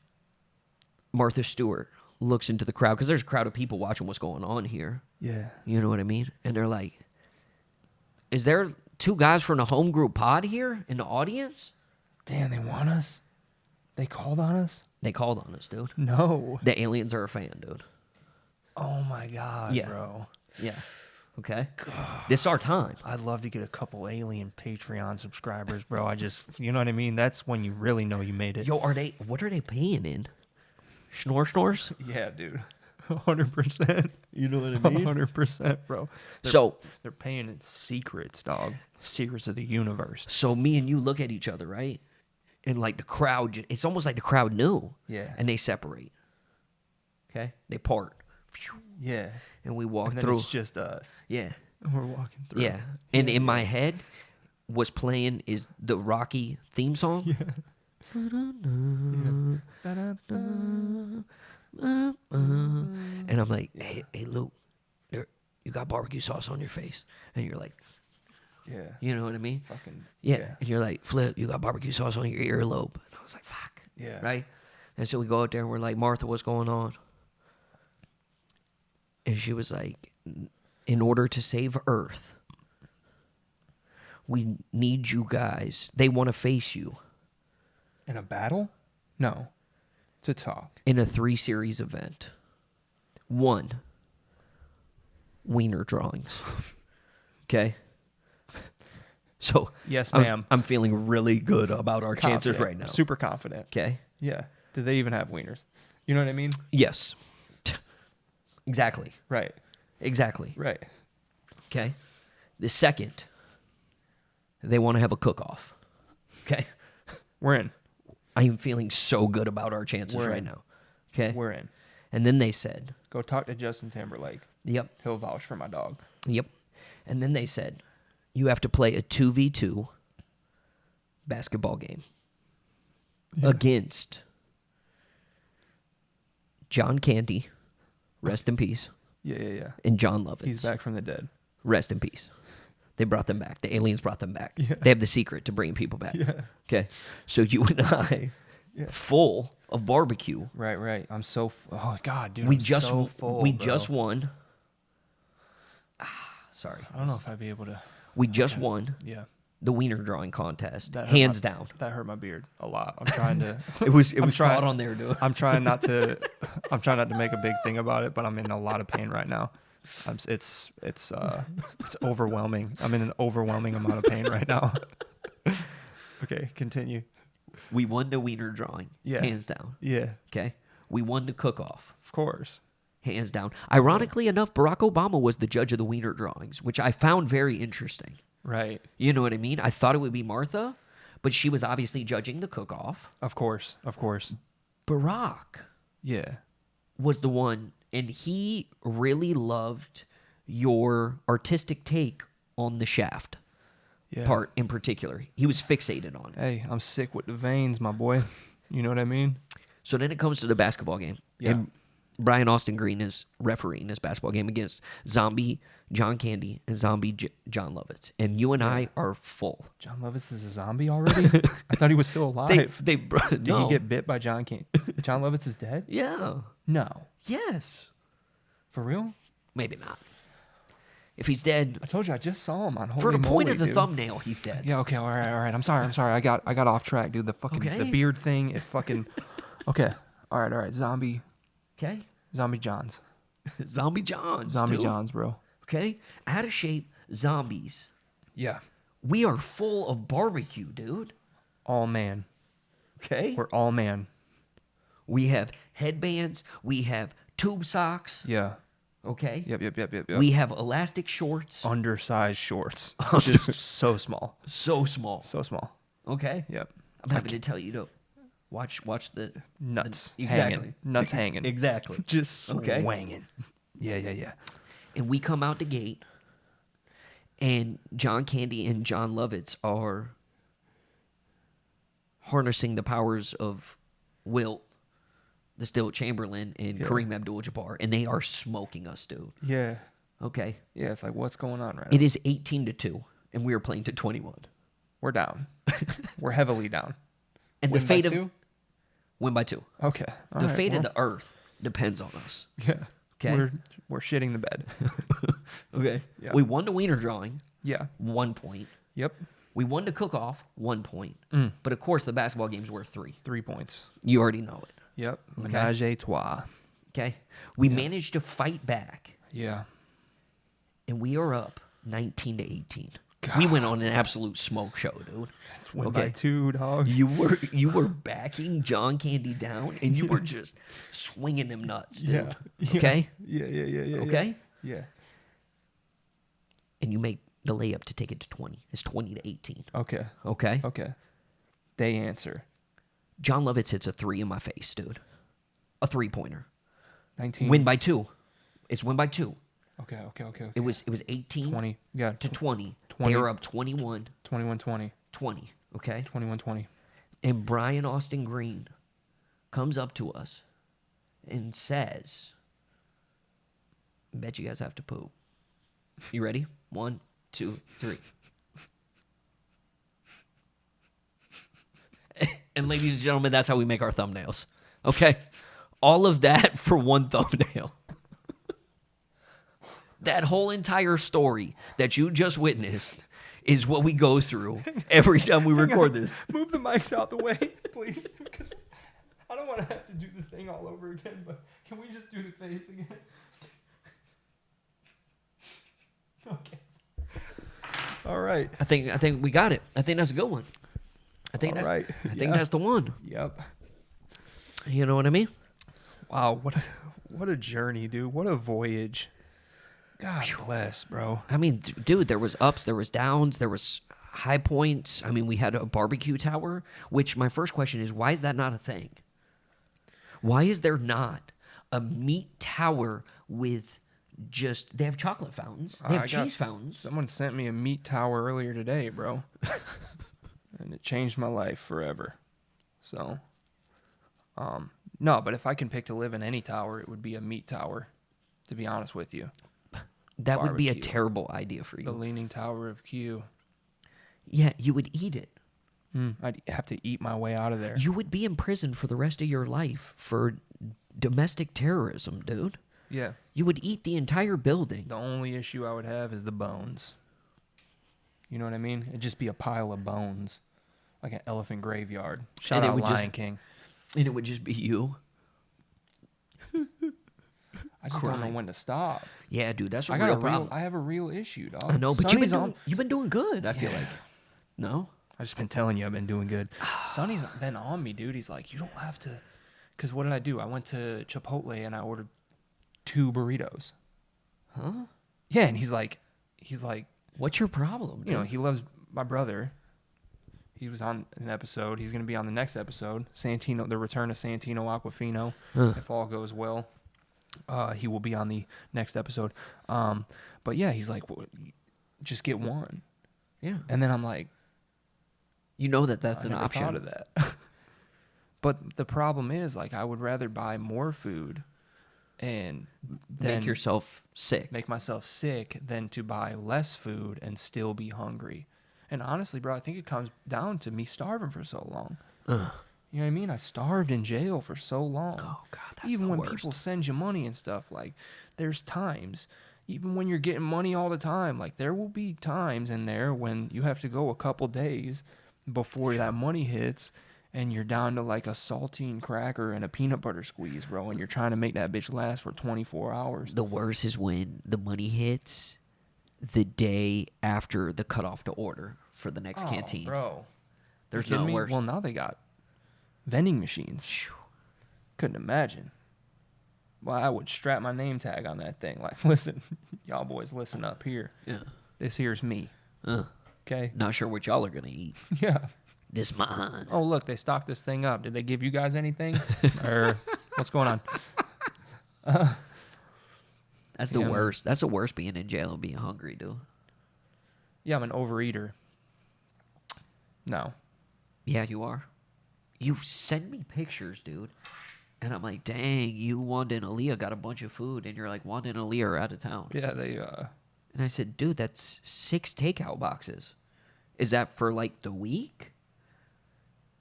Martha Stewart looks into the crowd because there's a crowd of people watching what's going on here. Yeah. You know what I mean? And they're like, is there two guys from the home group pod here in the audience? Damn, they want us? They called on us? They called on us, dude. No. The aliens are a fan, dude. Oh my God, Yeah. bro. Yeah. Okay? This is our time. I'd love to get a couple alien Patreon subscribers, bro. You know what I mean? That's when you really know you made it. Yo, what are they paying in? Snores? Yeah, dude. 100%. You know what 100%, bro. They're paying in secrets, dog. Secrets of the universe. So me and you look at each other, right? And like the crowd, it's almost like the crowd knew. Yeah. And they separate. Okay? They part. Yeah. And we walk And then through. it's just us. Yeah. And we're walking through. Yeah. And in my head, what's playing is the Rocky theme song. Yeah. And I'm like, hey Luke, you got barbecue sauce on your face. And you're like, Yeah. you know what I mean? Fucking. Yeah. And you're like, Flip, you got barbecue sauce on your earlobe. And I was like, fuck. Yeah. Right? And so we go out there and we're like, Martha, what's going on? And she was like, in order to save Earth, we need you guys. They want to face you In a battle? No. To talk. in a 3-series event. 1, wiener drawings. Okay? So, Yes, ma'am. I'm feeling really good about our chances Confident. right now. Super confident. Okay? Yeah. Do they even have wieners? You know what I mean? Yes. Exactly. Right. Exactly. Right. Okay? The second, they want to have a cook-off. Okay? We're in. I am feeling so good about our chances We're right in. now. Okay? We're in. And then they said, Go talk to Justin Timberlake. yep, He'll vouch for my dog. yep. And then they said, you have to play a 2v2 basketball game against John Candy, rest in peace, Yeah. and John Lovitz. He's back from the dead. Rest in peace. They brought them back. The aliens brought them back. Yeah. They have the secret to bringing people back. Yeah. Okay. So you and I, Yeah. full of barbecue. Right. I'm so. Oh God, dude. We I'm just so full. we bro. just won. Sorry. I don't know if I'd be able to. We just won Yeah. Yeah. wiener drawing contest, That hurt hands down. That hurt my beard a lot. I'm trying to. It was trying- caught on there, dude. I'm trying not to make a big thing about it, but I'm in a lot of pain right now. It's overwhelming. I'm in an overwhelming amount of pain right now. Okay, continue. We won the wiener drawing, hands down. Yeah, Okay, we won the cook-off, of course. hands down. Ironically enough, Barack Obama was the judge of the wiener drawings, which I found very interesting. Right. You know what I mean? I thought it would be Martha, but she was obviously judging the cook-off. Of course. Barack Yeah. was the one, and he really loved your artistic take on the shaft part in particular. He was fixated on it. Hey, I'm sick with the veins, my boy. You know what I mean? So then it comes to the basketball game. Yeah. And Brian Austin Green is refereeing this basketball game against Zombie John Candy and Zombie John Lovitz. And you and I are full. John Lovitz is a zombie already? I thought he was still alive. Did he get bit by John Candy? John Lovitz is dead? Yeah. No. Yes. For real? Maybe not. If he's dead, I told you I just saw him on Holy for the point Moly, of the dude. thumbnail, he's dead. Yeah, okay, all right. I'm sorry. I got off track, dude. The fucking the beard thing, it fucking Okay. All right. Zombie Okay. Johns. Zombie Johns. Zombie dude. Johns, bro. Okay. Out of shape zombies. Yeah. We are full of barbecue, dude. All man. Okay. We're all man. We have headbands. We have tube socks. Yeah. Okay. Yep. We have elastic shorts. Undersized shorts. Just so small. So small. So small. Okay. Yep. I'm happy to tell you to watch the Nuts. exactly. Hanging. Nuts hanging. Exactly. Just Okay. swanging. Yeah. And we come out the gate, and John Candy and John Lovitz are harnessing the powers of Wilt, the Stilt Chamberlain, and Kareem Abdul-Jabbar, and they are smoking us, dude. Yeah. Okay. Yeah, it's like, what's going on right now? It is 18-2, and we are playing to 21. We're down. We're heavily down. And Win the fate by of 2? win by 2. Okay. All The right, fate of well, the earth depends on us. Yeah. Okay. We're shitting the bed. Okay. Yeah. We won the wiener drawing, Yeah. 1 point. Yep. We won the cook-off, 1 point. But of course, the basketball game's worth 3. 3 points. You already know it. Yep. Menage a trois. Okay. We managed to fight back, Yeah. and we are up 19-18. We went on an absolute smoke show, dude. It's win by 2, dog. You were backing John Candy down, and you were just swinging them nuts, dude. Yeah. Okay. Yeah. Okay. Yeah. And you make the layup to take it to 20. It's 20-18. Okay. Okay. They answer. John Lovitz hits a 3 in my face, dude. A 3-pointer. 19. Win by 2. It's win by 2. Okay. It was 18 20. Yeah. to 20. 20. They were up 21. 21-20. 20. Okay. 21-20. And Brian Austin Green comes up to us and says, bet you guys have to poop. You ready? 1, 2, 3. And ladies and gentlemen, that's how we make our thumbnails. Okay? All of that for one thumbnail. That whole entire story that you just witnessed is what we go through every time we record this. Move the mics out the way, please, because I don't want to have to do the thing all over again, but can we just do the face again? Okay. All right. I think we got it. I think that's a good one. I think that's the one. Yep. You know what I mean? Wow, what a journey, dude. What a voyage. God bless, bro. I mean, dude, there was ups, there was downs, there was high points. I mean, we had a barbecue tower, which my first question is, why is that not a thing? Why is there not a meat tower with just, they have chocolate fountains, they have cheese fountains. Someone sent me a meat tower earlier today, bro. And it changed my life forever. So, no, but if I can pick to live in any tower, it would be a meat tower, to be honest with you. That would be a Barbecue. terrible idea for The you. Leaning Tower of Q. Yeah, you would eat it. I'd have to eat my way out of there. You would be in prison for the rest of your life for domestic terrorism, dude. Yeah. You would eat the entire building. The only issue I would have is the bones. You know what I mean? It'd just be a pile of bones, like an elephant graveyard. Shout And it out would Lion just- King. And it would just be you. I just don't know crying. when to stop. Yeah, dude, that's a I got real a problem. I have a real issue, dog. I know, but Sonny's on. you've been doing good, I feel Yeah. like. No? I've just been telling you I've been doing good. Sonny's been on me, dude. He's like, you don't have to. Because what did I do? I went to Chipotle and I ordered 2 burritos. Huh? Yeah, and he's like, What's your problem? you know, dude? he loves my brother. He was on an episode. He's going to be on the next episode. Santino, the return of Santino Aquafino. If all goes well, he will be on the next episode. But yeah, he's like, well, just get one. Yeah. And then I'm like, You know that's I an never option. thought of that. But the problem is, like, I would rather buy more food and then Make yourself sick. make myself sick than to buy less food and still be hungry. And honestly, bro, I think it comes down to me starving for so long. You know what I mean? I starved in jail for so long. Oh, God, that's Even the when worst. people send you money and stuff, like, there's times, even when you're getting money all the time, like, there will be times in there when you have to go a couple days before that money hits, and you're down to, like, a saltine cracker and a peanut butter squeeze, bro, and you're trying to make that bitch last for 24 hours. The worst is when the money hits the day after the cutoff to order for the next canteen. Bro. There's You no kidding me? worse. Well, now they got vending machines. Couldn't imagine. Well, I would strap my name tag on that thing. Like, listen, y'all boys, listen up here. Yeah. This here's me. Okay? Not sure what y'all are going to eat. Yeah. This mine. Oh, look, they stocked this thing up. Did they give you guys anything? Or what's going on? That's the Yeah, man. worst. That's the worst, being in jail and being hungry, dude. Yeah, I'm an overeater. No. Yeah, you are. You send me pictures, dude. And I'm like, dang, you, Wanda, and Aaliyah got a bunch of food. And you're like, Wanda and Aaliyah are out of town. Yeah, they, And I said, dude, that's 6 takeout boxes. Is that for, like, the week?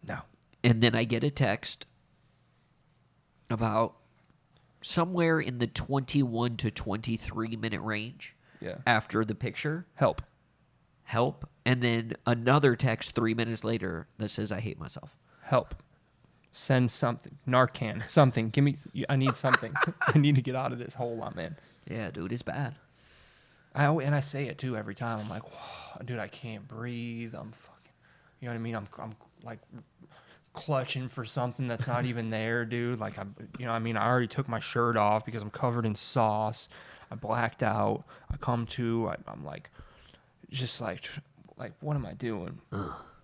no. And then I get a text about somewhere in the 21 to 23 minute range Yeah. after the picture. Help. Help. And then another text 3 minutes later that says, I hate myself. Help. Send something. Narcan. Something. Give me. I need something. I need to get out of this hole I'm in. Yeah, dude, it's bad. And I say it too every time. I'm like, whoa, dude, I can't breathe. I'm fucking. You know what I mean? I'm like clutching for something that's not even there, dude. Like, you know what I mean? I already took my shirt off because I'm covered in sauce. I blacked out. I come to. I'm like, just like, what am I doing?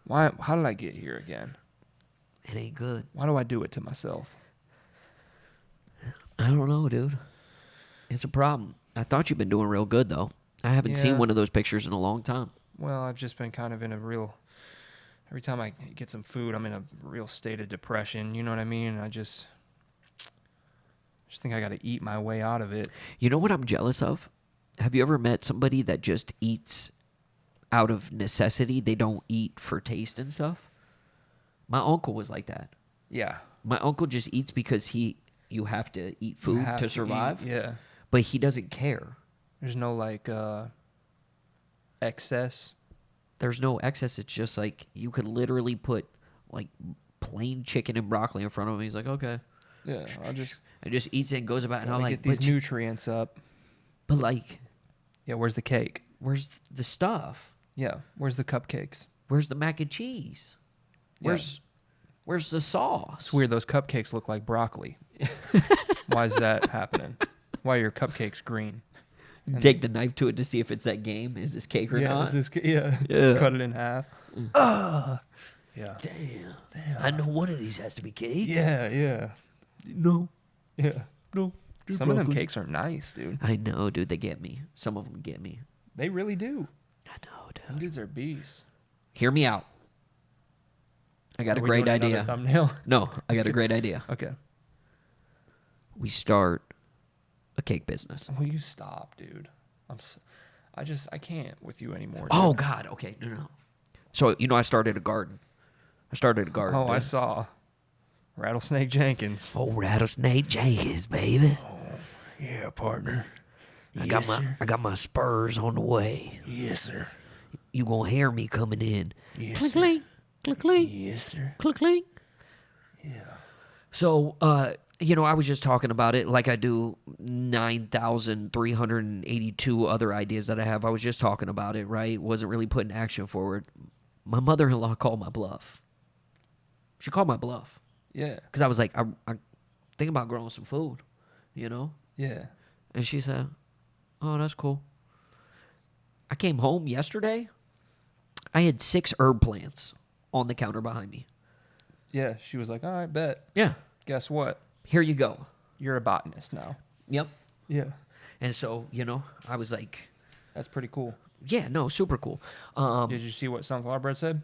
Why? How did I get here again? It ain't good. Why do I do it to myself? I don't know, dude. It's a problem. I thought you've been doing real good, though. I haven't Yeah. seen one of those pictures in a long time. Well, I've just been kind of in a real. Every time I get some food, I'm in a real state of depression. You know what I mean? I just think I got to eat my way out of it. You know what I'm jealous of? Have you ever met somebody that just eats out of necessity? They don't eat for taste and stuff. My uncle was like that. Yeah. My uncle just eats because you have to eat You food have to eat, survive. Yeah. But he doesn't care. There's no like excess. There's no excess. It's just like you could literally put like plain chicken and broccoli in front of him. He's like, okay. Yeah. I'll just And just eats it and goes about it. And I'm gotta like, get these but, nutrients up. but like, Yeah. Where's the cake? where's the stuff? Yeah. Where's the cupcakes? Where's the mac and cheese? Yeah. Where's the sauce? It's weird. Those cupcakes look like broccoli. Why is that happening? Why are your cupcakes green? Take the knife to it to see if it's that game. Is this cake or not? Yeah. Cut it in half. Yeah. Damn. I know one of these has to be cake. Yeah. No. Yeah. No. Some of them cakes are nice, dude. I know, dude. They get me. Some of them get me. They really do. I know, Them dude. dudes are beasts. Hear me out. I got Are a we great doing another idea. Thumbnail. No, I got a great idea. Okay. We start a cake business. Will you stop, dude? I can't with you anymore. Dude. Oh, God. Okay. No. So, I started a garden. Oh, dude. I saw Rattlesnake Jenkins. Oh, Rattlesnake Jenkins, baby. Yeah, partner. I got my spurs on the way. Yes, sir. You gonna hear me coming in. Yes, Clink, sir. clink, clink, clink, Yes, sir. clink, clink. Yeah. So, I was just talking about it like I do 9,382 other ideas that I have. I was just talking about it, right? Wasn't really putting action forward. My mother-in-law called my bluff. She called my bluff. Yeah. Because I was like, I'm thinking about growing some food, Yeah. And she said, oh, that's cool. I came home yesterday. I had 6 herb plants on the counter behind me. Yeah. She was like, all right, bet. Yeah. Guess what? Here you go. You're a botanist now. Yep. Yeah. And so, I was like, That's pretty cool. yeah, no, super cool. Did you see what sunflower bread said?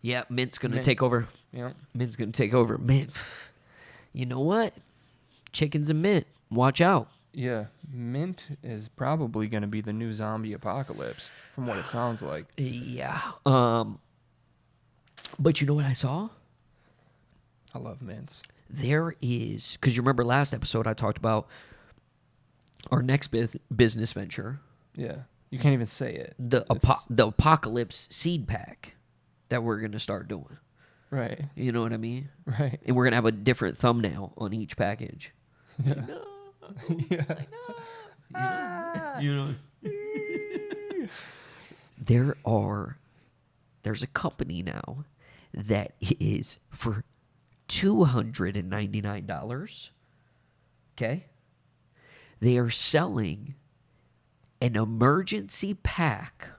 Yeah, mint's going to Mint. take over. Yeah. Mint's going to take over. Mint. You know what? Chickens and mint. Watch out. Yeah. Mint is probably going to be the new zombie apocalypse from what it sounds like. Yeah. But you know what I saw? I love mints. There is, because you remember last episode I talked about our next business venture, Yeah. You can't even say it. the apocalypse seed pack that we're going to start doing. Right. You know what I mean? Right. And we're going to have a different thumbnail on each package. Yeah. Yeah. There's a company now that is for $299. Okay? They are selling an emergency pack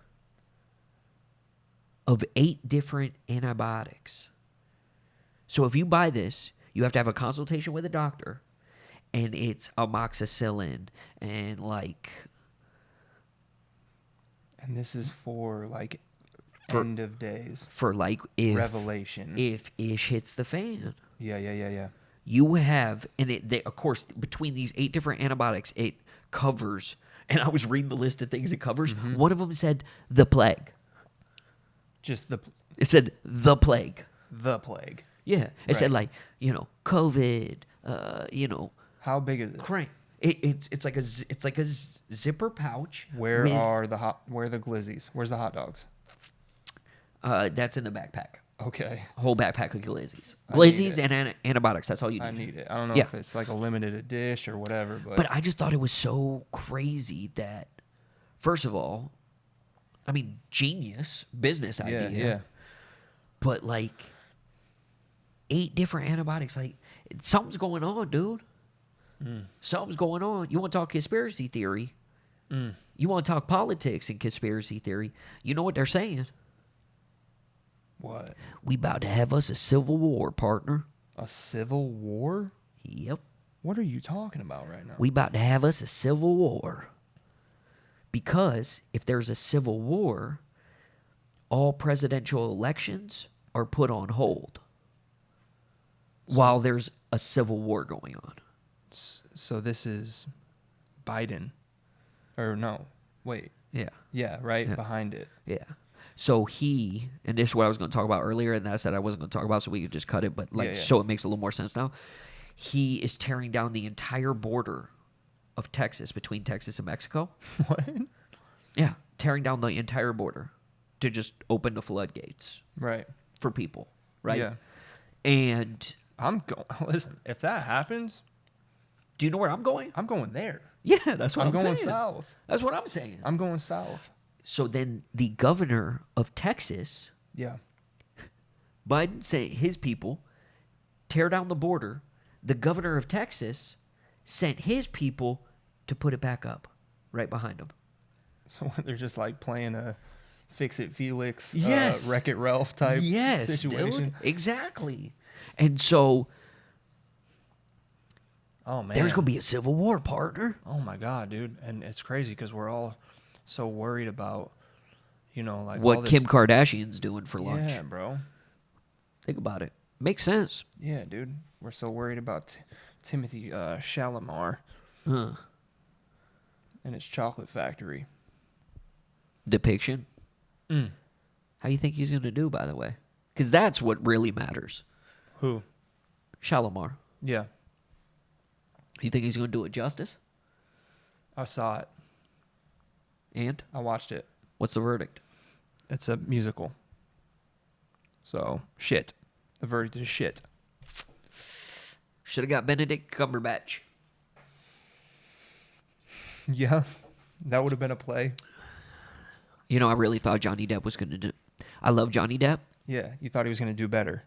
of 8 different antibiotics. So if you buy this, you have to have a consultation with a doctor, and it's amoxicillin and And this is for like end of days. for if Revelation. if ish hits the fan. Yeah. You have, and of course, between these 8 different antibiotics, it covers, and I was reading the list of things it covers. Mm-hmm. One of them said the plague. Just the It said the plague. plague. Yeah. It said Right. COVID, How big is it? crank. It's like a zipper pouch. Where with- are the glizzies? Where's the hot dogs? That's in the backpack. Okay. Whole backpack of glizzies. I need Glizzies it. and antibiotics. That's all you need. I need it. I don't know Yeah. if it's like a limited dish or whatever, But I just thought it was so crazy that, first of all, I mean, genius business idea. yeah. But 8 different antibiotics. Something's going on, dude. Something's going on. You want to talk conspiracy theory? You want to talk politics and conspiracy theory? You know what they're saying? What? We about to have us a civil war, partner. A civil war? Yep. What are you talking about right now? We about to have us a civil war. Because if there's a civil war, all presidential elections are put on hold while there's a civil war going on. So this is Biden. Or no. Wait. Yeah. Yeah, right? Yeah. Behind it. Yeah. So and this is what I was going to talk about earlier, and I said I wasn't going to talk about, so we could just cut it, but Yeah. so it makes a little more sense now. He is tearing down the entire border of Texas, between Texas and Mexico. What? Yeah. Tearing down the entire border to just open the floodgates Right. for people, right? Yeah. And I'm going. Listen, if that happens, do you know where I'm going? I'm going there. Yeah, that's what I'm I'm going saying. south. That's what I'm saying. I'm going south. So then the governor of Texas, Yeah. Biden sent his people tear down the border. The governor of Texas sent his people to put it back up right behind him. So they're just like playing a Fix It Felix, Yes. Wreck-It Ralph type situation. Dude. Exactly. And so Oh, man. there's going to be a civil war, partner. Oh, my God, dude. And it's crazy because we're all so worried about, all What this. Kim Kardashian's doing for lunch. Yeah, bro. Think about it. Makes sense. Yeah, dude. We're so worried about Timothy Chalamet Huh. and his chocolate factory. Depiction. Mm. How you think he's going to do, by the way? Because that's what really matters. Who? Shalimar. Yeah. You think he's going to do it justice? I saw it. And I watched it. what's the verdict? It's a musical. So, shit. The verdict is shit. Should have got Benedict Cumberbatch. Yeah, that would have been a play. You know, I really thought Johnny Depp was going to do. I love Johnny Depp. Yeah, you thought he was going to do better.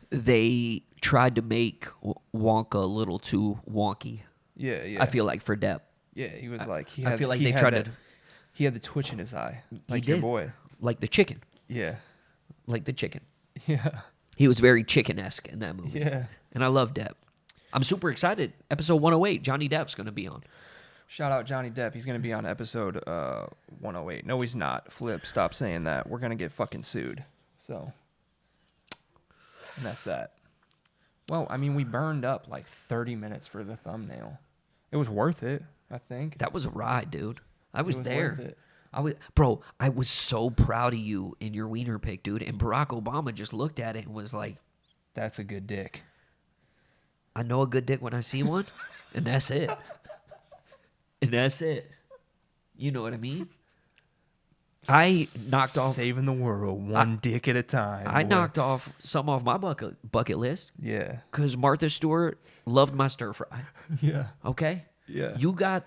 They tried to make Wonka a little too wonky. Yeah, yeah. I feel like for Depp. Yeah, he was like... I feel like they tried to... He had the twitch in his eye. Like He your did. boy. Like the chicken. Yeah. Like the chicken. Yeah. He was very chicken-esque in that movie. Yeah. And I love Depp. I'm super excited. Episode 108, Johnny Depp's going to be on. Shout out Johnny Depp. He's going to be on episode 108. No, he's not. Flip, stop saying that. We're going to get fucking sued. So, and that's that. Well, I mean, we burned up like 30 minutes for the thumbnail. It was worth it, I think. That was a ride, dude. I was worth there. it. I was so proud of you in your wiener pick, dude. And Barack Obama just looked at it and was like, That's a good dick. I know a good dick when I see one, and that's it. And that's it. You know what I mean? I knocked off... Saving the world one dick at a time. I boy. knocked off some off my bucket list Yeah. because Martha Stewart loved my stir fry. Yeah. Okay? Yeah. You got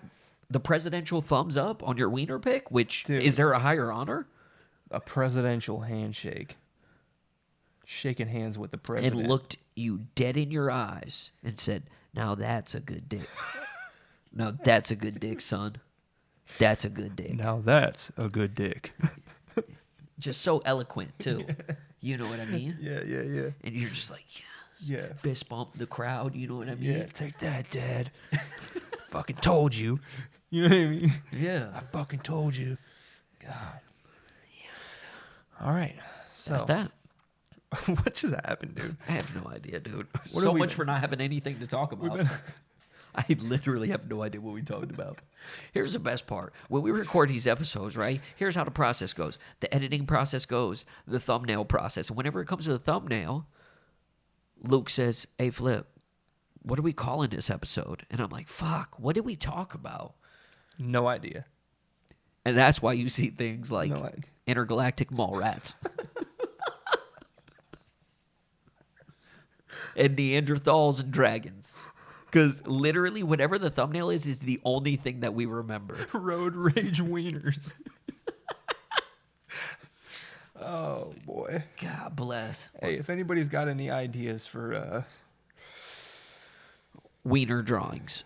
the presidential thumbs up on your wiener pick, which Dude. is there a higher honor? A presidential handshake. Shaking hands with the president. And looked you dead in your eyes and said, now that's a good dick. Now that's a good dick, son. That's a good dick. Now that's a good dick. Just so eloquent, too. You know what I mean? Yeah, yeah, yeah. And you're just like, yes. Yeah. Fist bump the crowd, you know what I mean? Yeah, take that, Dad. Fucking told you. You know what I mean? Yeah. I fucking told you. God. Yeah. All right. So That's that. what just happened, dude? I have no idea, dude. What So have we much been- for not having anything to talk about. I literally have no idea what we talked about. Here's the best part. When we record these episodes, right? Here's how the process goes. The editing process goes, the thumbnail process. And whenever it comes to the thumbnail, Luke says, hey, Flip, what are we calling this episode? And I'm like, fuck, what did we talk about? No idea. And that's why you see things like No idea. intergalactic mall rats. And Neanderthals and dragons. Because literally, whatever the thumbnail is the only thing that we remember. Road rage wieners. Oh, boy. God bless. Hey, if anybody's got any ideas for Wiener drawings.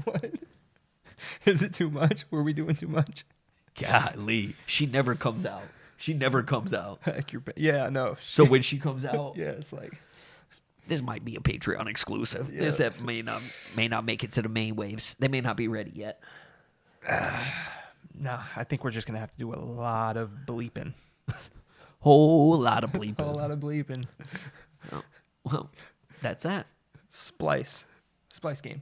what? Is it too much? Were we doing too much? Golly. She never comes out. She never comes out. Heck, yeah, no. So when she comes out, Yeah, it's like... this might be a Patreon exclusive. Yeah. This app may not make it to the main waves. They may not be ready yet. No, I think we're just going to have to do a lot of bleeping. Whole lot of bleeping. A whole lot of bleeping. Well, that's that. Splice game.